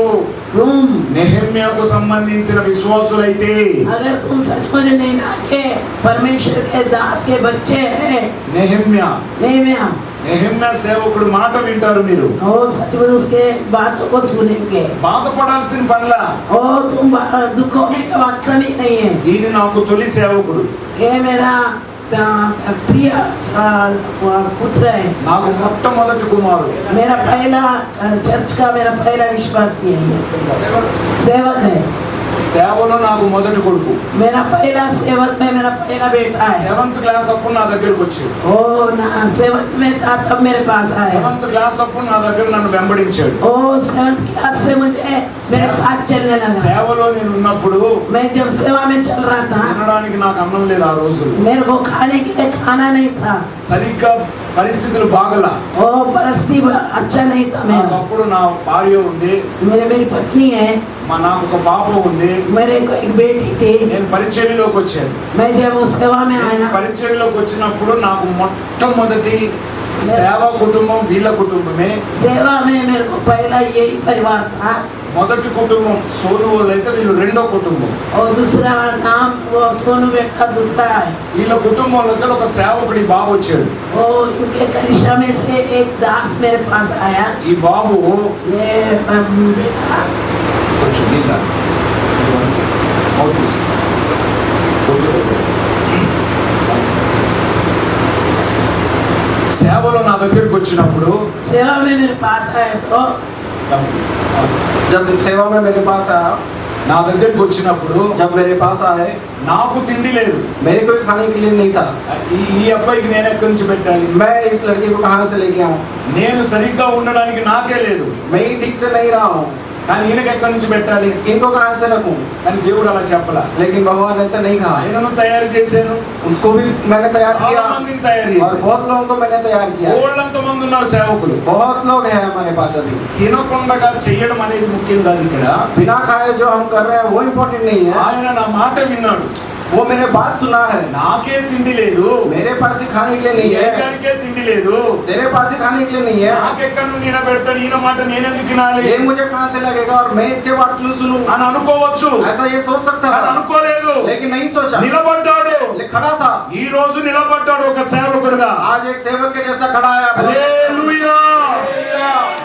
तुम నెహెమ్యాకు సంబంధించిన విశ్వాసులైతే, अगर तुम सचमुच नहीं आके परमेश्वर के दास के बच्चे हैं నెహెమ్యా नेहम्या సేవకుడు మాట వింటారు మీరు. और सचमुच उसके बातों को सुनेंगे। బాధపడాల్సిన పనిలా. और तुम दुखों में का बात कमी नहीं है। ఈయన నాకు తొలి సేవకుడు, ये मेरा प्रिय पुत्र है, నాకు మొట్టమొదటి కుమారుడు. मेरा पहला चर्च का मेरा पहला विश्वासी है, सेवक है। సేవలో నాకు మొదటి కొడుకు. मेरा पहला सेवक में मेरा पहला बेटा है। 7th క్లాస్ అప్పుడు నా దగ్గరకు వచ్చాడు. ओ ना सेवक में था तब मेरे पास आया। 7th క్లాస్ అప్పుడు నా దగ్గర నన్ను వెంబడించాడు. ओ 7th क्लास से मुझे मेरे साथ चलने लगा। సేవలో నేను ఉన్నప్పుడు मैं जब सेवा में चल रहा था తినడానికి నాకు అన్నం లేదు ఆ రోజులు. मेरे को खाने के लिए खाना नहीं था। సరిగ్గా పరిస్థితులు బాగలా. ओ परिस्थिति अच्छा नहीं था मेरा। అప్పుడు నా భార్య ఉంది, मेरी पत्नी है, నాకు ఒక పాప ఉంది. मेरे को एक बेटी थी। నేను పరిచర్యలోకి వచ్చాను. मैं जब उस सेवा में आया పరిచర్యలోకి వచ్చినప్పుడు నాకు మొట్టమొదటి సేవా కుటుంబం వీళ్ళ కుటుంబమే. सेवा में मेरे को पहला यही परिवार था। మొదటి కుటుంబం సోను వాళ్ళైతే వీళ్ళు రెండో కుటుంబం. और दूसरा नाम वो सोनू बेटा दूसरा है। వీళ్ళ కుటుంబంలోకి ఒక సేవకుడి బాబు వచ్చాడు. और उनके कलिशा में से एक दास मेरे पास आया। ఈ బాబు ये बेटा కొంచెం నీళ్ళ సేవలో నా దగ్గరికి వచ్చినప్పుడు सेवा में मेरे पास आया तो जब सेवा में मेरे पास आया, నా దగ్గరికి వచ్చినప్పుడు जब मेरे पास आए, నాకు తిండి లేదు. मेरे को खाने के लिए नहीं था। ఈ అబ్బాయికి నేను ఎక్కడి నుంచి పెట్టాలి? मैं इस लड़के को कहाँ से लेके आऊँ? నేను సరిగ్గా ఉండడానికి నాకే లేదు, मैं ही ठीक से नहीं रहा हूँ, కానీ ఈయనకి ఎక్కడి నుంచి పెట్టాలి? इनको कहाँ से रखूँ? కానీ దేవుడు అలా చెప్పలా. लेकिन भगवान ऐसा नहीं कहा। ఆయనను తయారు చేశాను, उसको भी मैंने तैयार చాలా किया మందిని తయారు और చేశాను. बहुत लोगों को मैंने तैयार किया। ఓళ్ళంత మంది ఉన్నారు సేవకులు. बहुत लोग हैं हमारे पास अभी। తినకుండా చెయ్యడం అనేది ముఖ్యం కాదు ఇక్కడ. बिना खाए जो हम कर रहे हैं वो इम्पोर्टेंट नहीं है, ఆయన నా మాట విన్నాడు. वो मेरे बात सुना है। నాకే తిండి లేదు, मेरे पास ही खाने के लिए नहीं है, ఏకానికే తిండి లేదు, तेरे पास ही खाने के लिए नहीं है, నాకెక్కడి నుండి ఈయన పెడతాడు, ఈయన మాట నేనెందుకు వినాలి ये मुझे कहाँ से लगेगा और मैं इसके बात क्यों सुनूं? అని అనుకోవచ్చు. ऐसा ये सोच सकता కానీ है, అనుకోలేదు. लेकिन नहीं सोचा। నిలబడ్డాడు. ये खड़ा था, ఈ రోజు నిలబడ్డాడు ఒక సేవకుడుగా. आज एक सेवक के जैसा खड़ा है। హల్లెలూయా.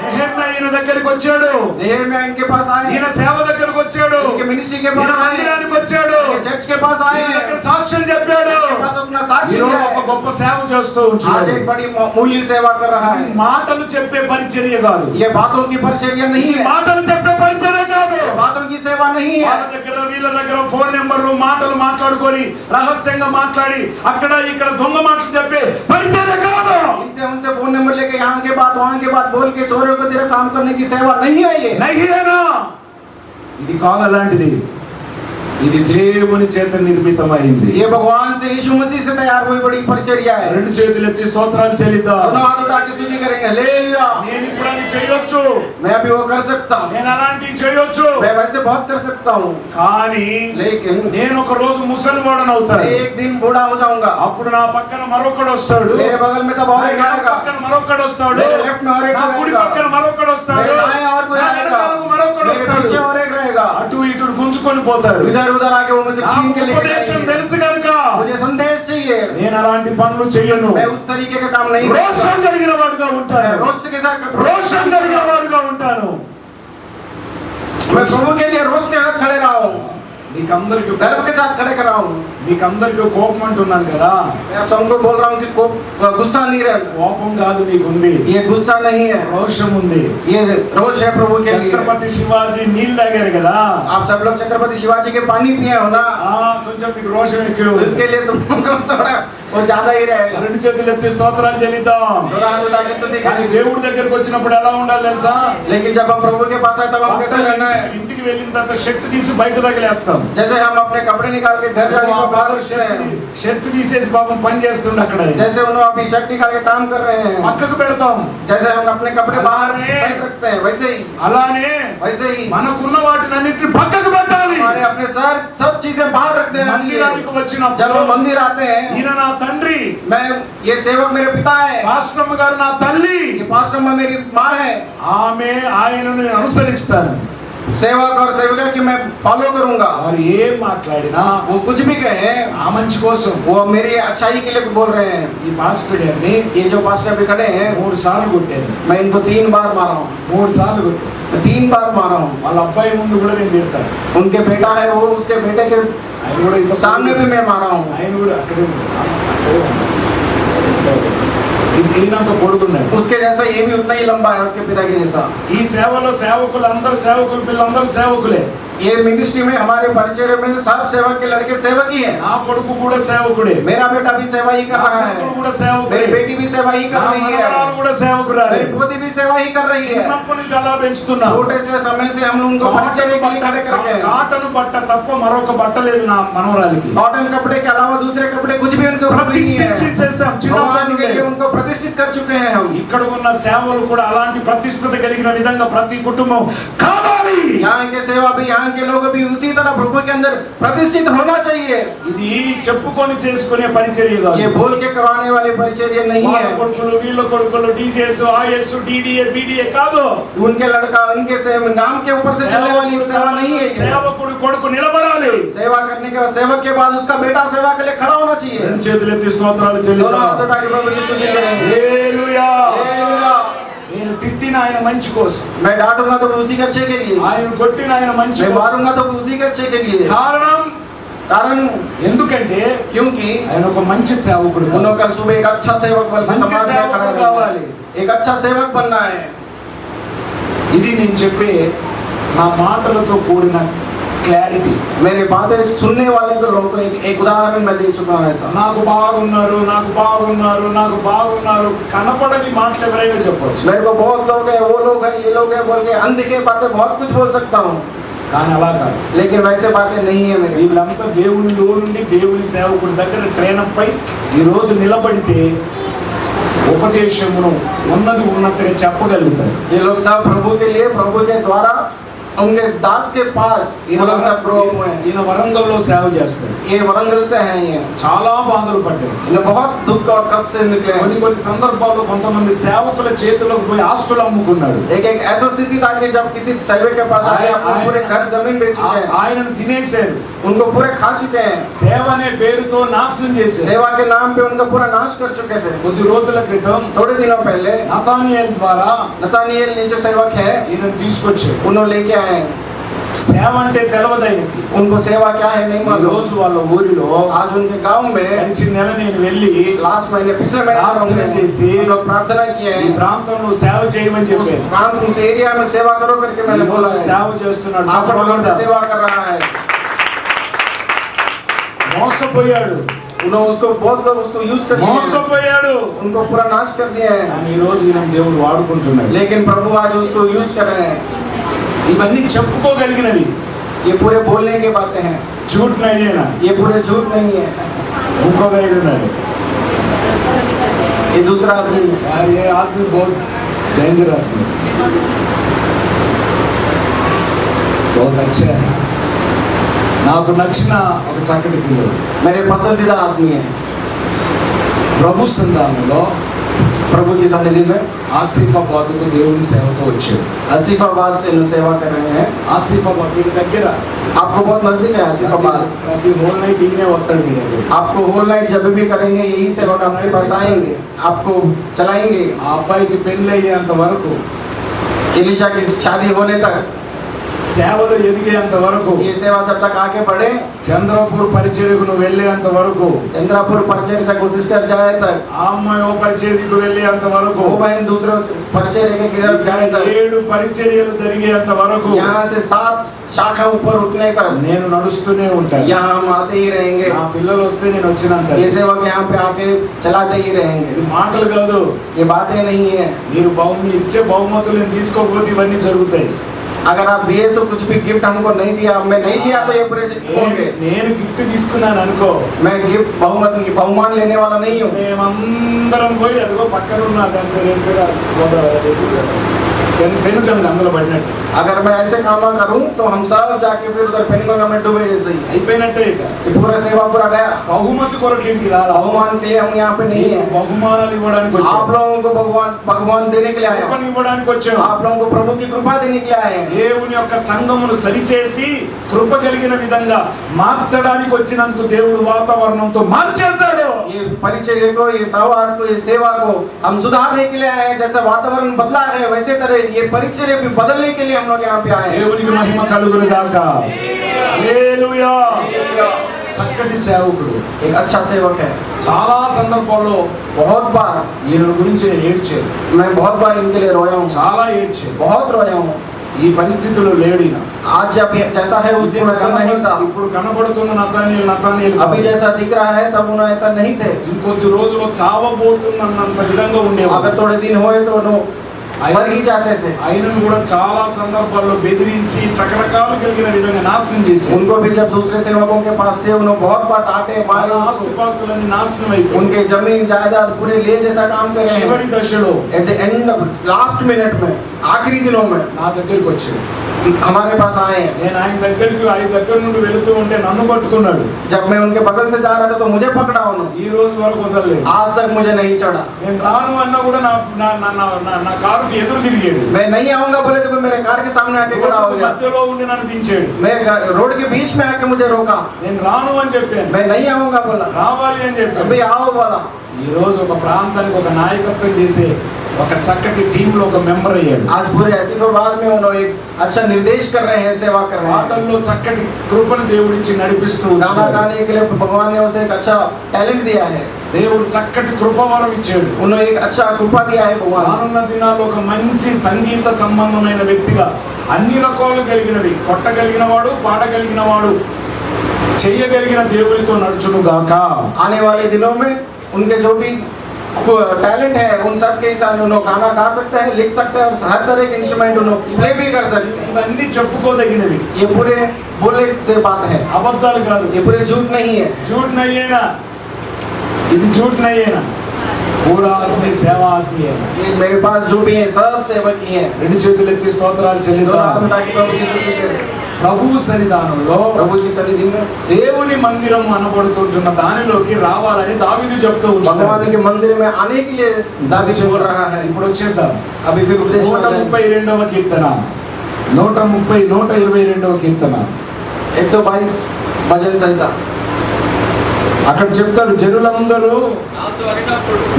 నెహెమ్యా ఈయన దగ్గరికి వచ్చాడు, नेहम्या इनके पास आए, ఈయన సేవ దగ్గరికి వచ్చాడు, इनके मिनिस्ट्री के ఈయన पास आए, మందిరానికి వచ్చాడు, इनके चर्च के पास आए, ఈయన దగ్గర సాక్ష్యం చెప్పాడు. इनके पास अपना साक्ष्य ఈరోజు दिया ఒక है। గొప్ప సేవ చేస్తూ आज ఉంటాడు. एक बड़ी मूल्य सेवा कर रहा है। మాటలు చెప్పే పరిచర్య కాదు, ये बातों की परिचर्या नहीं है, మాటలు చెప్పే పరిచర్య కాదు. बातों की सेवा नहीं వాళ్ళ है। దగ్గర వీళ్ళ దగ్గర ఫోన్ నెంబర్లు మాటలు మాట్లాడుకొని రహస్యంగా మాట్లాడి అక్కడ ఇక్కడ దొంగ మాటలు చెప్పే పరిచర్య కాదు. इनसे उनसे फोन नंबर लेके यहाँ के बात वहाँ के बात बोल के चोरों को तेरा काम करने की सेवा नहीं है ये। నహియేనా ఇది కాదు అలాంటిది. ఇది దేవుని చేత నిర్మితమైంది. ये भगवान से यीशु मसीह से तैयार हुई बड़ी परिचर्या है। రెండు చేతులు ఎత్తి స్తోత్రాలు చెల్లిద్దాం. दोनों हाथ उठा के स्तुति करेंगे, हालेलुया। నేను ఇప్పుడు అది చేయొచ్చు, मैं अभी वो कर सकता हूँ, నేను అలాంటివి చేయొచ్చు, मैं वैसे बहुत कर सकता हूँ, కానీ लेकिन నేను ఒక రోజు ముసలివాడను అవుతాను. एक दिन बूढ़ा हो जाऊंगा, అప్పుడు నా పక్కన మరొకడు వస్తాడు, मेरे बगल में तब और एक నా आएगा, పక్కన మరొకడు వస్తాడు, मेरे लेफ्ट में और एक నా కుడి रहेगा, పక్కన మరొకడు వస్తాడు, मेरे दाएं और कोई నా आएगा, వెనకాలకు మరొకడు मेरे पीछे వస్తాడు. और एक रहेगा, అటు ఇటు గుంజుకొని పోతారు. इधर उधर आके वो मुझे छीन के लेके ఉపదేశం जाएंगे। తెలుసు కనుక मुझे संदेश चाहिए, నేను అలాంటి పనులు చెయ్యను. मैं उस तरीके का काम नहीं రోషం करता, కలిగిన వాడుగా मैं ఉంటాను, रोष के साथ రోషం కలిగిన వాడుగా ఉంటాను. मैं प्रभु के लिए रोष के साथ खड़े रहा हूँ, మీకందరికి गर्व के साथ खड़े कर रहा हूँ। మీకందరికి కోపం అంటున్నాను కదా, मैं आप सबको बोल रहा हूँ कि गुस्सा नहीं रहे, కోపం కాదు మీకుంది, ये गुस्सा नहीं है, రోషం ఉంది. ये रोष है प्रभु के लिए। ఛత్రపతి శివాజీ నీళ్ళు తాగారు కదా, आप सब लोग छत्रपति शिवाजी के पानी पिए हो ना, కొంచెం మీకు రోషం ఎక్కువ. तो इसके लिए तुमको थोड़ा वो ज्यादा ही रहेगा। రెండు చేతులు ఎత్తి స్తోత్రాలు చెల్లిద్దాం. दोनों हाथ उठा के स्तुति కానీ करें। దేవుడి దగ్గరికి వచ్చినప్పుడు ఎలా ఉండాలి తెలుసా? लेकिन जब हम प्रभु के पास आए तब हम कैसे रहना है? ఇంటికి వెళ్ళిన తర్వాత షర్ట్ తీసి బయట తగిలేస్తాం. जैसे हम अपने कपड़े निकाल के घर जाने को बाहर रखते हैं, షర్ట్ తీసేసి పాపం పని చేస్తుండే అక్కడ, जैसे उन्होंने अभी शर्ट निकाल के काम कर रहे हैं, పక్కకు పెడతాం. जैसे हम अपने कपड़े बाहर साइड रखते हैं, वैसे అలానే ही మనకున్న వాటిని అన్నిటిని పక్కకు పెట్టాలి. हमारे अपने सर सब चीजें बाहर रख देना चाहिए। మందిరానికి जब వచ్చినప్పుడు हम मंदिर आते हैं, ఈయన నా తండ్రి, मैं ये सेवक मेरे पिता है, పాస్టమ్మ గారు నా తల్లి, ये पास्टर माँ मेरी माँ है, ఆమె ఆయనను అనుసరిస్తాను. सेवक और सेविका की मैं फॉलो करूंगा। వారు ఏం మాట్లాడినా वो कुछ भी कहे, ఆ మంచి కోసం. वो मेरी अच्छाई के लिए बोल रहे हैं। ఈ మాస్టర్ గారిని ये जो पास्टर अभी खड़े हैं, 3 సార్లు కొట్టాను, मैं इनको 3 बार मारा हूँ, 3 సార్లు కొట్టాను. 3 बार मारा हूँ। వాళ్ళ అబ్బాయి ముందు కూడా నేను తిడతాను. उनके बेटा है, वो उसके बेटे के ఆయన కూడా ఇంత सामने भी मैं मारा हूँ। ఆయన కూడా అక్కడే ఈయనంత పొడుగున్నాడు. उसके जैसा ये भी उतना ही लंबा है, उसके पिता के जैसा। ఈ సేవలో సేవకులు అందరు సేవకులు, పిల్లలందరూ సేవకులే. ये मिनिस्ट्री में हमारे परिचय में सब सेवक के लड़के सेवक ही है। నా కొడుకు కూడా సేవకుడే, मेरा बेटा भी सेवा ही कर నా रहा కూతురు है, కూడా సేవకుడే, मेरी बेटी भी सेवा ही कर నా रही మనవరాలు है, కూడా సేవకురాలే. मेरी पोती भी सेवा ही कर रही है। చిన్నప్పటి నుంచి అలా పెంచుతున్నా. छोटे से समय से हम लोग उनको परिचय के लिए खड़े करके हैं। కాటను బట్ట తప్ప మరొక బట్ట లేదు నా మనవరాలికి. कॉटन कपड़े के अलावा दूसरे कपड़े कुछ भी उनको उपलब्ध नहीं है। ప్రతిష్ఠించి చేశాం చిన్నప్పటి भगवान के लिए నుండి. उनको प्रतिष्ठित कर चुके हैं हम। ఇక్కడ ఉన్న సేవలు కూడా అలాంటి ప్రతిష్ఠత కలిగిన విధంగా ప్రతి కుటుంబం కావాలి. यहाँ के सेवा भी, यहाँ के लोग भी उसी तरह प्रभु के अंदर प्रतिष्ठित होना चाहिए। ఇది చెప్పుకొని చేసుకునే పరిచర్య కాదు. ये बोल के करवाने वाली परिचर्या नहीं వాళ్ళ है। కొడుకులు వీళ్ళ కొడుకులు డీజేస్ ఆర్ఎస్ డిడిఏ బిడిఏ కాదు. उनके लड़का उनके नाम के ऊपर से चलने वाली सेवा नहीं है। సేవకుడు కొడుకు నిలబడాలి. सेवा करने के बाद सेवक के बाद उसका बेटा सेवा के लिए खड़ा होना चाहिए। రెండు చేతులు ఎత్తి స్తోత్రాలు दोनों చెల్లిద్దాం. हाथ उठा के प्रभु की स्तुति करें। హల్లెలూయా. हालेलुया। నేను తిట్టిన ఆయన మంచి కోసం, मैं डांटूंगा तो उसी के अच्छे के लिए, ఆయన కొట్టిన ఆయన మంచి मैं కోసం. मारूंगा तो उसी के अच्छे के लिए। కారణం कारण ఎందుకంటే क्योंकि ఆయన ఒక మంచి సేవకుడు. उन्होंने कल सुबह एक अच्छा सेवक बन के మంచి समाज में खड़ा సేవకుడు रहना కావాలి. है। एक अच्छा सेवक बनना है। ఇది నేను చెప్పే నా మాటలతో కూడిన క్లారిటీ. मेरे बातें सुनने वाले को लोगों को एक उदाहरण मैं दे चुका हूँ ऐसा। నాకు బాగున్నారు, నాకు బాగున్నారు, నాకు బాగున్నారు కనపడని మాటలు ఎవరైనా చెప్పొచ్చు. मेरे को बहुत लोग है, वो लोग है, ये लोग है बोल के अनदिखे बातें बहुत कुछ बोल सकता हूँ, కానీ అలా కాదు. लेकिन वैसे बातें नहीं है मेरी। వీళ్ళంతా దేవునిలో నుండి దేవుని సేవకుడి దగ్గర ట్రైనప్ అయి ఈ రోజు నిలబడితే ఉపదేశమును ఉన్నది ఉన్నట్టుగా చెప్పగలుగుతారు. ये लोग सब प्रभु के लिए, प्रभु के द्वारा उनके दास के पास ये लोग सब ग्रो हुए हैं। ఈయన వరంగల్లో సేవ చేస్తారు. ये वरंगल से हैं, ये చాలా బాధలు పడ్డారు. इन्हें बहुत दुख और कष्ट से निकले हैं। కొన్ని సందర్భాల్లో కొంతమంది సేవకుల చేతులకు పోయి ఆస్తులు అమ్ముకున్నాడు. एक ऐसा स्थिति था कि जब किसी सेवक के पास आए, अपने पूरे घर जमीन बेच चुके हैं, ఆయనను తినేశారు. उनको पूरे खा चुके हैं, సేవ అనే పేరుతో నాశనం చేశారు. सेवा के नाम पे उनका पूरा नाश कर चुके थे। కొద్ది రోజుల క్రితం थोड़े दिनों पहले నతానియేల్ ద్వారా नतानिएल ने जो सेवक है ఈయన తీసుకొచ్చారు. उन्होंने लेके आए। సేవ అంటే తెలవదు ఆయనకి. उनको सेवा क्या है नहीं ఈ मालूम। రోజు వాళ్ళ ఊరిలో आज उनके गांव में గడిచిన నెల నేను వెళ్ళి लास्ट महीने पिछले महीने प्रार्थना చేసి हम लोग प्रार्थना किए ఈ हैं। ప్రాంతంలో సేవ చేయమని उस చెప్పాను. प्रांत, उस एरिया में सेवा करो करके मैंने ఈ बोला రోజు है। సేవ చేస్తున్నాడు. आज वहाँ पे చెప్పకుండా सेवा कर रहा है। మోసపోయాడు, उन्होंने उसको बहुत लोग उसको यूज कर दिए हैं, మోసపోయాడు. उनको पूरा नाश कर दिया है, కానీ ఈ రోజు ఈయన దేవుడు వాడుకుంటున్నాడు. लेकिन प्रभु आज उसको यूज कर रहे हैं। ఇవన్నీ చెప్పుకోగలిగినవి. ये पूरे बोलने की बातें हैं, झूठ नहीं है ना। ये पूरे झूठ नहीं है। उनको गए नहीं। ये दूसरा आदमी है। यार ये आदमी बहुत डेंजर आदमी है। बहुत अच्छे है। నాకు నచ్చిన ఒక చక్కటి పిల్లలు मेरे पसंदीदा आदमी है। ప్రభు సంధానంలో प्रभु की सन्निधि में ఆసిఫాబాద్కు దేవుని సేవతో వచ్చాడు। आसिफाबाद से इन सेवा कर रहे हैं। ఆసిఫాబాద్ మీకు దగ్గర आपको बहुत नजदीक है आसिफाबाद। ప్రతి హోల్ నైట్ ఈయనే వస్తాడు మీ దగ్గర। आपको होल नाइट जब भी करेंगे यही सेवा आपके पास आएंगे, आपको चलाएंगे। ఆ అబ్బాయికి పెళ్లి అయ్యేంత వరకు एलिशा की शादी होने तक, సేవలు ఎదిగేంత వరకు ये सेवा जब तक आगे बढ़े, చంద్రపూర్ పరిచర్యకు నువ్వు వెళ్ళేంత వరకు चंद्रापुर परिचय तक वो सिस्टर जाए तक, ఆ అమ్మాయి ఓ పరిచర్యకు వెళ్ళేంత వరకు वो बहन दूसरे परिचय के किधर जाए तक, 7 పరిచర్యలు జరిగేంత వరకు यहाँ से 7 शाखा ऊपर उठने तक నేను నడుస్తూనే ఉంటాను। यहाँ हम आते ही रहेंगे। నా పిల్లలు వస్తే నేను వచ్చినంత। ये सेवक यहाँ पे आके चलाते ही रहेंगे। ఇది మాటలు కాదు, ये बातें नहीं है। మీరు మీరు ఇచ్చే బహుమతులు తీసుకోకపోతే ఇవన్నీ జరుగుతాయి। अगर आप दिए सो कुछ भी गिफ्ट हमको नहीं दिया, मैं नहीं दिया तो ये पूरे होंगे। నేను గిఫ్ట్ తీసుకున్నాను అనుకో, मैं गिफ्ट बहुमान लेने वाला नहीं हूँ। మేమందరం పోయి అదిగో పక్కన ఉన్న దాని పెనుగంగ అందులో పడినట్టు अगर मैं ऐसे काम करूँ तो हम सब जाके फिर उधर पेनगंगा में डूबे जैसे ही। అయిపోయినట్టే। ఇక ये पूरा सेवा पूरा गया। బహుమతి కొరకు ఇంటికి రాలా, बहुमान के लिए हम यहाँ पे नहीं है। బహుమానాలు ఇవ్వడానికి आप వచ్చాం, लोगों को भगवान देने के लिए आए हैं। కృపను ఇవ్వడానికి వచ్చాం। आप लोगों को प्रभु की कृपा देने के लिए आए हैं। దేవుని యొక్క సంఘమును సరిచేసి కృప కలిగిన విధంగా మార్చడానికి వచ్చినందుకు దేవుడు వాతావరణంతో మార్చేశాడు। ये परिचय को, ये सहवास को, ये सेवा को हम सुधारने के लिए आए हैं। जैसे वातावरण बदला है वैसे तरह ये परिचय भी बदलने के लिए हम लोग यहाँ पे आए हैं। దేవునికి మహిమ కలుగును గాక। హల్లెలూయా। చక్కటి సేవకుడు, एक अच्छा सेवक है। చాలా సందర్భాల్లో बहुत बार ఈయన గురించి నేను ఏడ్చాను, मैं बहुत बार इनके लिए रोया हूँ, చాలా ఏడ్చాను। बहुत रोया हूँ। ఈ పరిస్థితుల్లో లేడు ఈయన। आज जब ये जैसा है उस दिन वैसा नहीं था। ఇప్పుడు కనబడుతున్న నతానీయులు अभी जैसा दिख रहा है तब उन्हें ऐसा नहीं थे। ఇంకొద్ది రోజులు చావబోతున్నంత విధంగా ఉండేవాడు। अगर थोड़े दिन हुए तो मर ही जाते थे। ఆయనను కూడా చాలా సందర్భాల్లో బెదిరించి రకరకాలు కలిగిన విధంగా నాశనం చేశారు। उनको भी जब दूसरे सेवकों के पास से उन्होंने बहुत बार डांटे मारे, ఆస్తిపాస్తులన్నీ నాశనం అయిపోయాయి। उनके जमीन जायदाद पूरे ले जैसा काम कर रहे చివరి हैं। దశలో at the end last minute में, आखिरी दिनों में నా దగ్గరికి వచ్చాడు। हमारे पास आए हैं। నేను ఆయన దగ్గరికి దగ్గర నుండి వెళుతూ ఉంటే నన్ను పట్టుకున్నాడు। जब मैं उनके बगल से जा रहा था तो मुझे पकड़ा उन्होंने। ఈ రోజు వరకు వదలలేదు। आज तक मुझे नहीं चढ़ा। నేను రాను అన్నా కూడా నా కారుకి ఎదురు తిరిగాడు। मैं नहीं आऊंगा बोले तो मेरे कार के सामने आके खड़ा हो गया। మధ్యలో ఉండి నన్ను దించాడు। मैं रोड के बीच में आके मुझे रोका। నేను రాను అని చెప్పాను, मैं नहीं आऊंगा बोला, రావాలి అని చెప్పాను। अभी आओ बोला। ఈ రోజు ఒక ప్రాంతానికి ఒక నాయకత్వం చేసే ఒక చక్కటి టీమ్ లో ఒక మెంబర్ అయ్యాడు। आज पूरे आसिफाबाद में उन्होंने एक अच्छा निर्देश कर रहे हैं, सेवा कर रहे हैं। పాటల్లో చక్కటి కృపను దేవుడిచ్చి నడిపిస్తూ गाना ఉన్నాడు। गाने के लिए भगवान ने उसे एक अच्छा टैलेंट दिया है। దేవుడు చక్కటి కృపవరం ఇచ్చాడు। उन्हें एक अच्छा कृपा दिया है भगवान। రానున్న దినాల్లో ఒక మంచి సంగీత సంబంధమైన వ్యక్తిగా అన్ని రకాలు కలిగినవి, కొట్టగలిగిన వాడు, పాడగలిగిన వాడు, చేయగలిగిన దేవునితో నడుచును గాక। आने वाले दिनों में उनके जो भी टैलेंट है उन सब के हिसाब उन्होंने गाना गा सकते हैं, लिख सकते हैं और हर तरह के इंस्ट्रूमेंट उन्होंने प्ले भी कर सकते हैं। ఇవన్నీ చెప్పుకోదగినవి, ये पूरे बोले से बात है, అబద్ధాలు కాదు। ये पूरे झूठ नहीं है। झूठ नहीं है ना, ఇది झूठ नहीं है ना, पूरा आदमी सेवा आदमी है। ये मेरे पास जो भी है सब सेवक ही है। రెండు చేతులు ఎత్తి స్తోత్రాలు చెల్లిద్దాం। ప్రభు సన్నిధానంలో, प्रभु की सन्निधि में, దేవుని మందిరం అనబడుతుంటున్న దానిలోకి రావాలని దావీదు చెప్తూ ఉన్నాడు। भगवान के मंदिर में आने के लिए दावीद बोल रहा है। ఇప్పుడు వచ్చేద్దాం। अभी फिर उपदेश में जाएं। 132వ కీర్తన, 122వ కీర్తన, 122 भजन संहिता। అక్కడ చెప్తాడు, జనులందరూ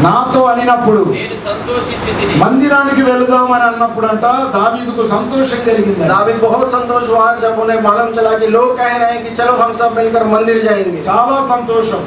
నాతో అనినప్పుడు నేను సంతోషించి మందిరానికి వెళదామని అన్నప్పుడంట దావీదుకు సంతోషం కలిగింది। दावीद बहुत संतोष हुआ जब उन्हें मालूम चला कि लोग कह रहे हैं कि चलो हम सब मिलकर मंदिर जाएंगे। చాలా సంతోషం।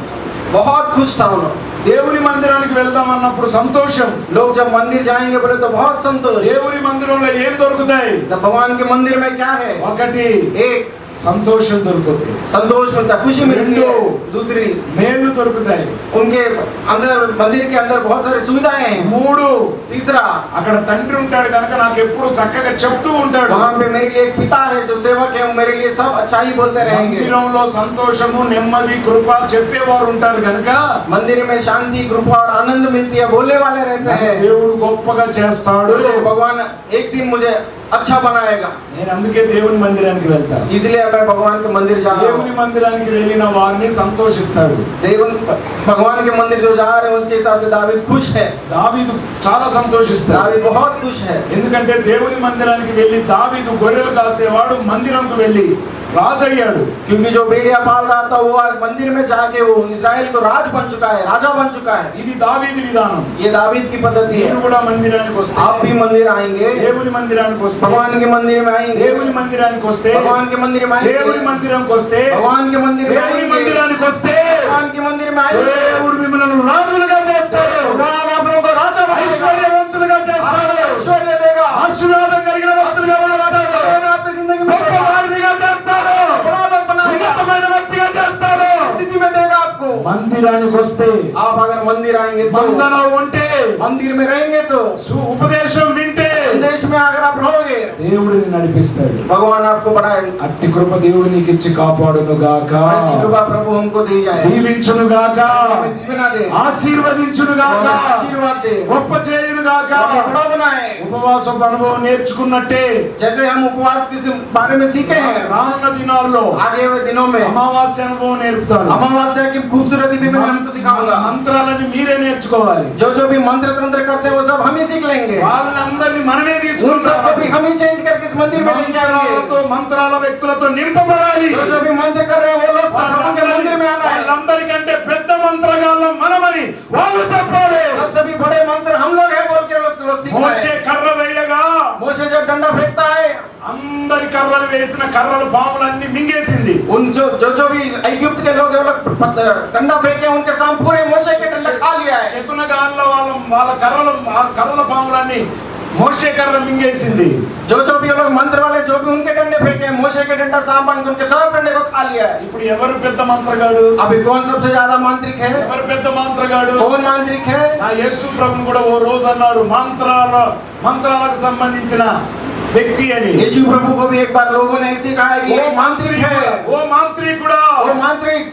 बहुत खुश था उन्होंने। దేవుని మందిరానికి వెళ్దాం అన్నప్పుడు సంతోషం। लोग जब मंदिर जाएंगे बोले तो बहुत संतोष। దేవుని మందిరంలో ఏం దొరుకుతాయి? भगवान के मंदिर में क्या है? ఒకటి एक సంతోషం దొరుకుతుంది, संतोष मिलता, खुशी मिलती है। दूसरी మేలు సౌకర్యాలు దొరుకుతాయి. उनके अंदर मंदिर के अंदर बहुत सारी सुविधाएं हैं। 3 तीसरा, అక్కడ తండ్రి ఉంటాడు కనుక నాకు ఎప్పుడు చక్కగా చెప్తూ ఉంటాడు. वहाँ पे मेरे लिए एक पिता है जो सेवक है, वो मेरे लिए सब अच्छाई बोलते रहेंगे। మందిరంలో సంతోషము నెమ్మది కృప చెప్పేవారు ఉంటారు కనుక मंदिर में शांति कृपा और आनंद मिलती है, बोलने वाले रहते हैं। దేవుడు గొప్పగా చేస్తాడు. भगवान एक दिन मुझे अच्छा बनाएगा, నేను అందుకే దేవుని మందిరానికి వెళ్తాను. इसलिए मैं भगवान के मंदिर जा रहा దేవుని हूँ। మందిరానికి వెళ్ళిన వారిని సంతోషిస్తాడు. भगवान के मंदिर जो जा रहे हैं उसके हिसाब से दावीद खुश है। దావీదు చాలా సంతోషిస్తాడు. दावीद बहुत खुश है, ఎందుకంటే దేవుని మందిరానికి వెళ్ళి దావీదు గొర్రెలు కాసేవాడు మందిరంకు వెళ్ళి రాజయ్యాడు. क्योंकि जो भेड़िया पाल रहा था वो आज मंदिर में जाके वो इस्राएल को राज बन चुका है, राजा बन चुका है। ఇది దావీదు విధానం. ये दावीद की पद्धति మీరు है। కూడా మందిరానికి వస్తే आप भी मंदिर आएंगे, దేవుని మందిరానికి వస్తే भगवान के मंदिर में आएंगे, దేవుని మందిరానికి వస్తే भगवान के मंदिर में आएंगे, దేవుని మందిరానికి వస్తే भगवान के मंदिर में దేవుని आएंगे, మందిరానికి వస్తే भगवान के मंदिर में आएंगे। దేవుడు మిమ్మల్ని రాజులుగా చేస్తాడు. भगवान आप लोगों को राजा बनाएगा, ఐశ్వర్యవంతులుగా చేస్తాడు. ऐश्वर्य देगा, ఆశీర్వాదం కలిగిన వ్యక్తులుగా ఉంటాడు. भगवान आपकी जिंदगी में గొప్ప వారినిగా చేస్తాడు. बड़ा लोग बनाएगा, ఉన్నతమైన వ్యక్తిగా చేస్తాడు. स्थिति में देगा आपको। మందిరానికి వస్తే आप अगर मंदिर आएंगे तो, మందనం ఉంటే मंदिर में रहेंगे तो, ఉపదేశం వింటే संदेश में अगर आप रहोगे దేవుడిని నడిపిస్తాడు. भगवान आपको बढ़ाएगा। అట్టి కృప దేవుడు నీకు ఇచ్చి కాపాడును గాక, ऐसी कृपा प्रभु हमको दी जाए, దీవించును గాక, हमें दीवना दे, ఆశీర్వదించును గాక, आशीर्वाद दे, గొప్ప చేయును గాక. हमें बड़ा बनाए। ఉపవాసం అనుభవం నేర్చుకున్నట్టే जैसे हम उपवास के बारे में सीखे हैं, రానున్న దినాల్లో आगे हुए दिनों में అమావాస్య అనుభవం నేర్పుతాను. अमावस्या की खूबसूरती भी मैं हमको सिखाऊंगा। మంత్రాలని మీరే నేర్చుకోవాలి. जो भी मंत्र तंत्र करते हैं वो सब हम ही सीख लेंगे, వాళ్ళందరినీ మనమే उन सबको తీసుకుంటాం. भी हम ही चेंज करके इस मंदिर में लेके మంత్రాలతో आएंगे। మంత్రాల వ్యక్తులతో నింపబడాలి. जो भी मंत्र कर रहे हैं वो लोग सब उनके मंदिर में आना है। వాళ్ళందరికంటే పెద్ద మంత్రగాళ్ళం మనమని వాళ్ళు చెప్పాలి. सब सभी बड़े मंत्र हम लोग हैं बोल के लोग सीख रहे మోషే हैं। కర్ర వేయగా मोशे जब डंडा फेंकता है, అందరి కర్రలు వేసిన కర్రలు పాములన్నీ మింగేసింది. उन जो भी इजिप्ट के लोग हैं, वो लोग डंडा फेंके, उनके सामने पूरे मोशे के डंडा खा लिया है। శకునగాళ్ళ వాళ్ళ కర్రల పాములన్నీ మోషే కర్ర మింగేసింది. जो भी लोग मंत्र वाले जो भी उनके डंडे फेंके, मोशे के डंडा सांप बन के उनके सब डंडे को खा लिया है। ఇప్పుడు ఎవరు పెద్ద మంత్రగాడు? अभी कौन सबसे ज्यादा मांत्रिक है? ఎవరు పెద్ద మంత్రగాడు? कौन मांत्रिक है? నా యేసు ప్రభువు కూడా ఓ రోజు అన్నాడు మంత్రాలకు సంబంధించిన వ్యక్తి అని. यीशु प्रभु को भी एक बार लोगों ने ऐसे कहा कि ये मांत्रिक है, ఓ మాంత్రికుడా, वो मांत्रिक।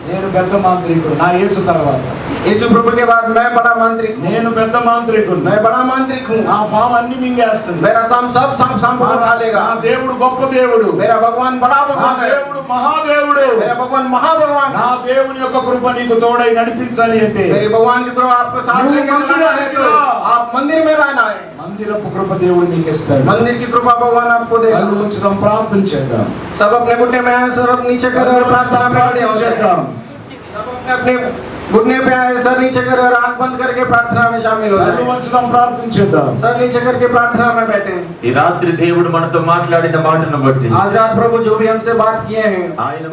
నేను పెద్ద మాంత్రికుడు, నా యేసు తర్వాత यीशु प्रभु के बाद मैं बड़ा मांत्रिक हूँ, నేను పెద్ద మాంత్రికుడు. मैं बड़ा मांत्रिक हूँ। నా పాము అన్ని మింగేస్తుంది. मेरा सब सांप को खा लेगा। నా దేవుడు గొప్ప దేవుడు, मेरा भगवान बड़ा నా भगवान है, దేవుడు మహాదేవుడు. मेरा भगवान महाभगवान है। నా దేవుని యొక్క కృప నీకు తోడై నడిపించాలి అంటే मेरे भगवान की कृपा आपको साथ लेके चलना है तो आप मंदिर में रहना है। మందిరపు కృప దేవుడు నీకు ఇస్తాడు. मंदिर की कृपा भगवान आपको देगा। కళ్ళు ఉంచుదాం, ప్రార్థన చేద్దాం. सब अपने घुटने में आए, सर नीचे करें और प्रार्थना में खड़े हो जाएं। చేద్దాం. सब अपने घुटने पे आए, सर नीचे करें और आंख बंद करके प्रार्थना में शामिल हो కళ్ళు जाएं। ఉంచుదాం, ప్రార్థన చేద్దాం. सर नीचे करके प्रार्थना में बैठे। ఈ రాత్రి దేవుడు మనతో మాట్లాడిన మాటను బట్టి आज रात प्रभु जो भी हमसे बात किए हैं, ఆయన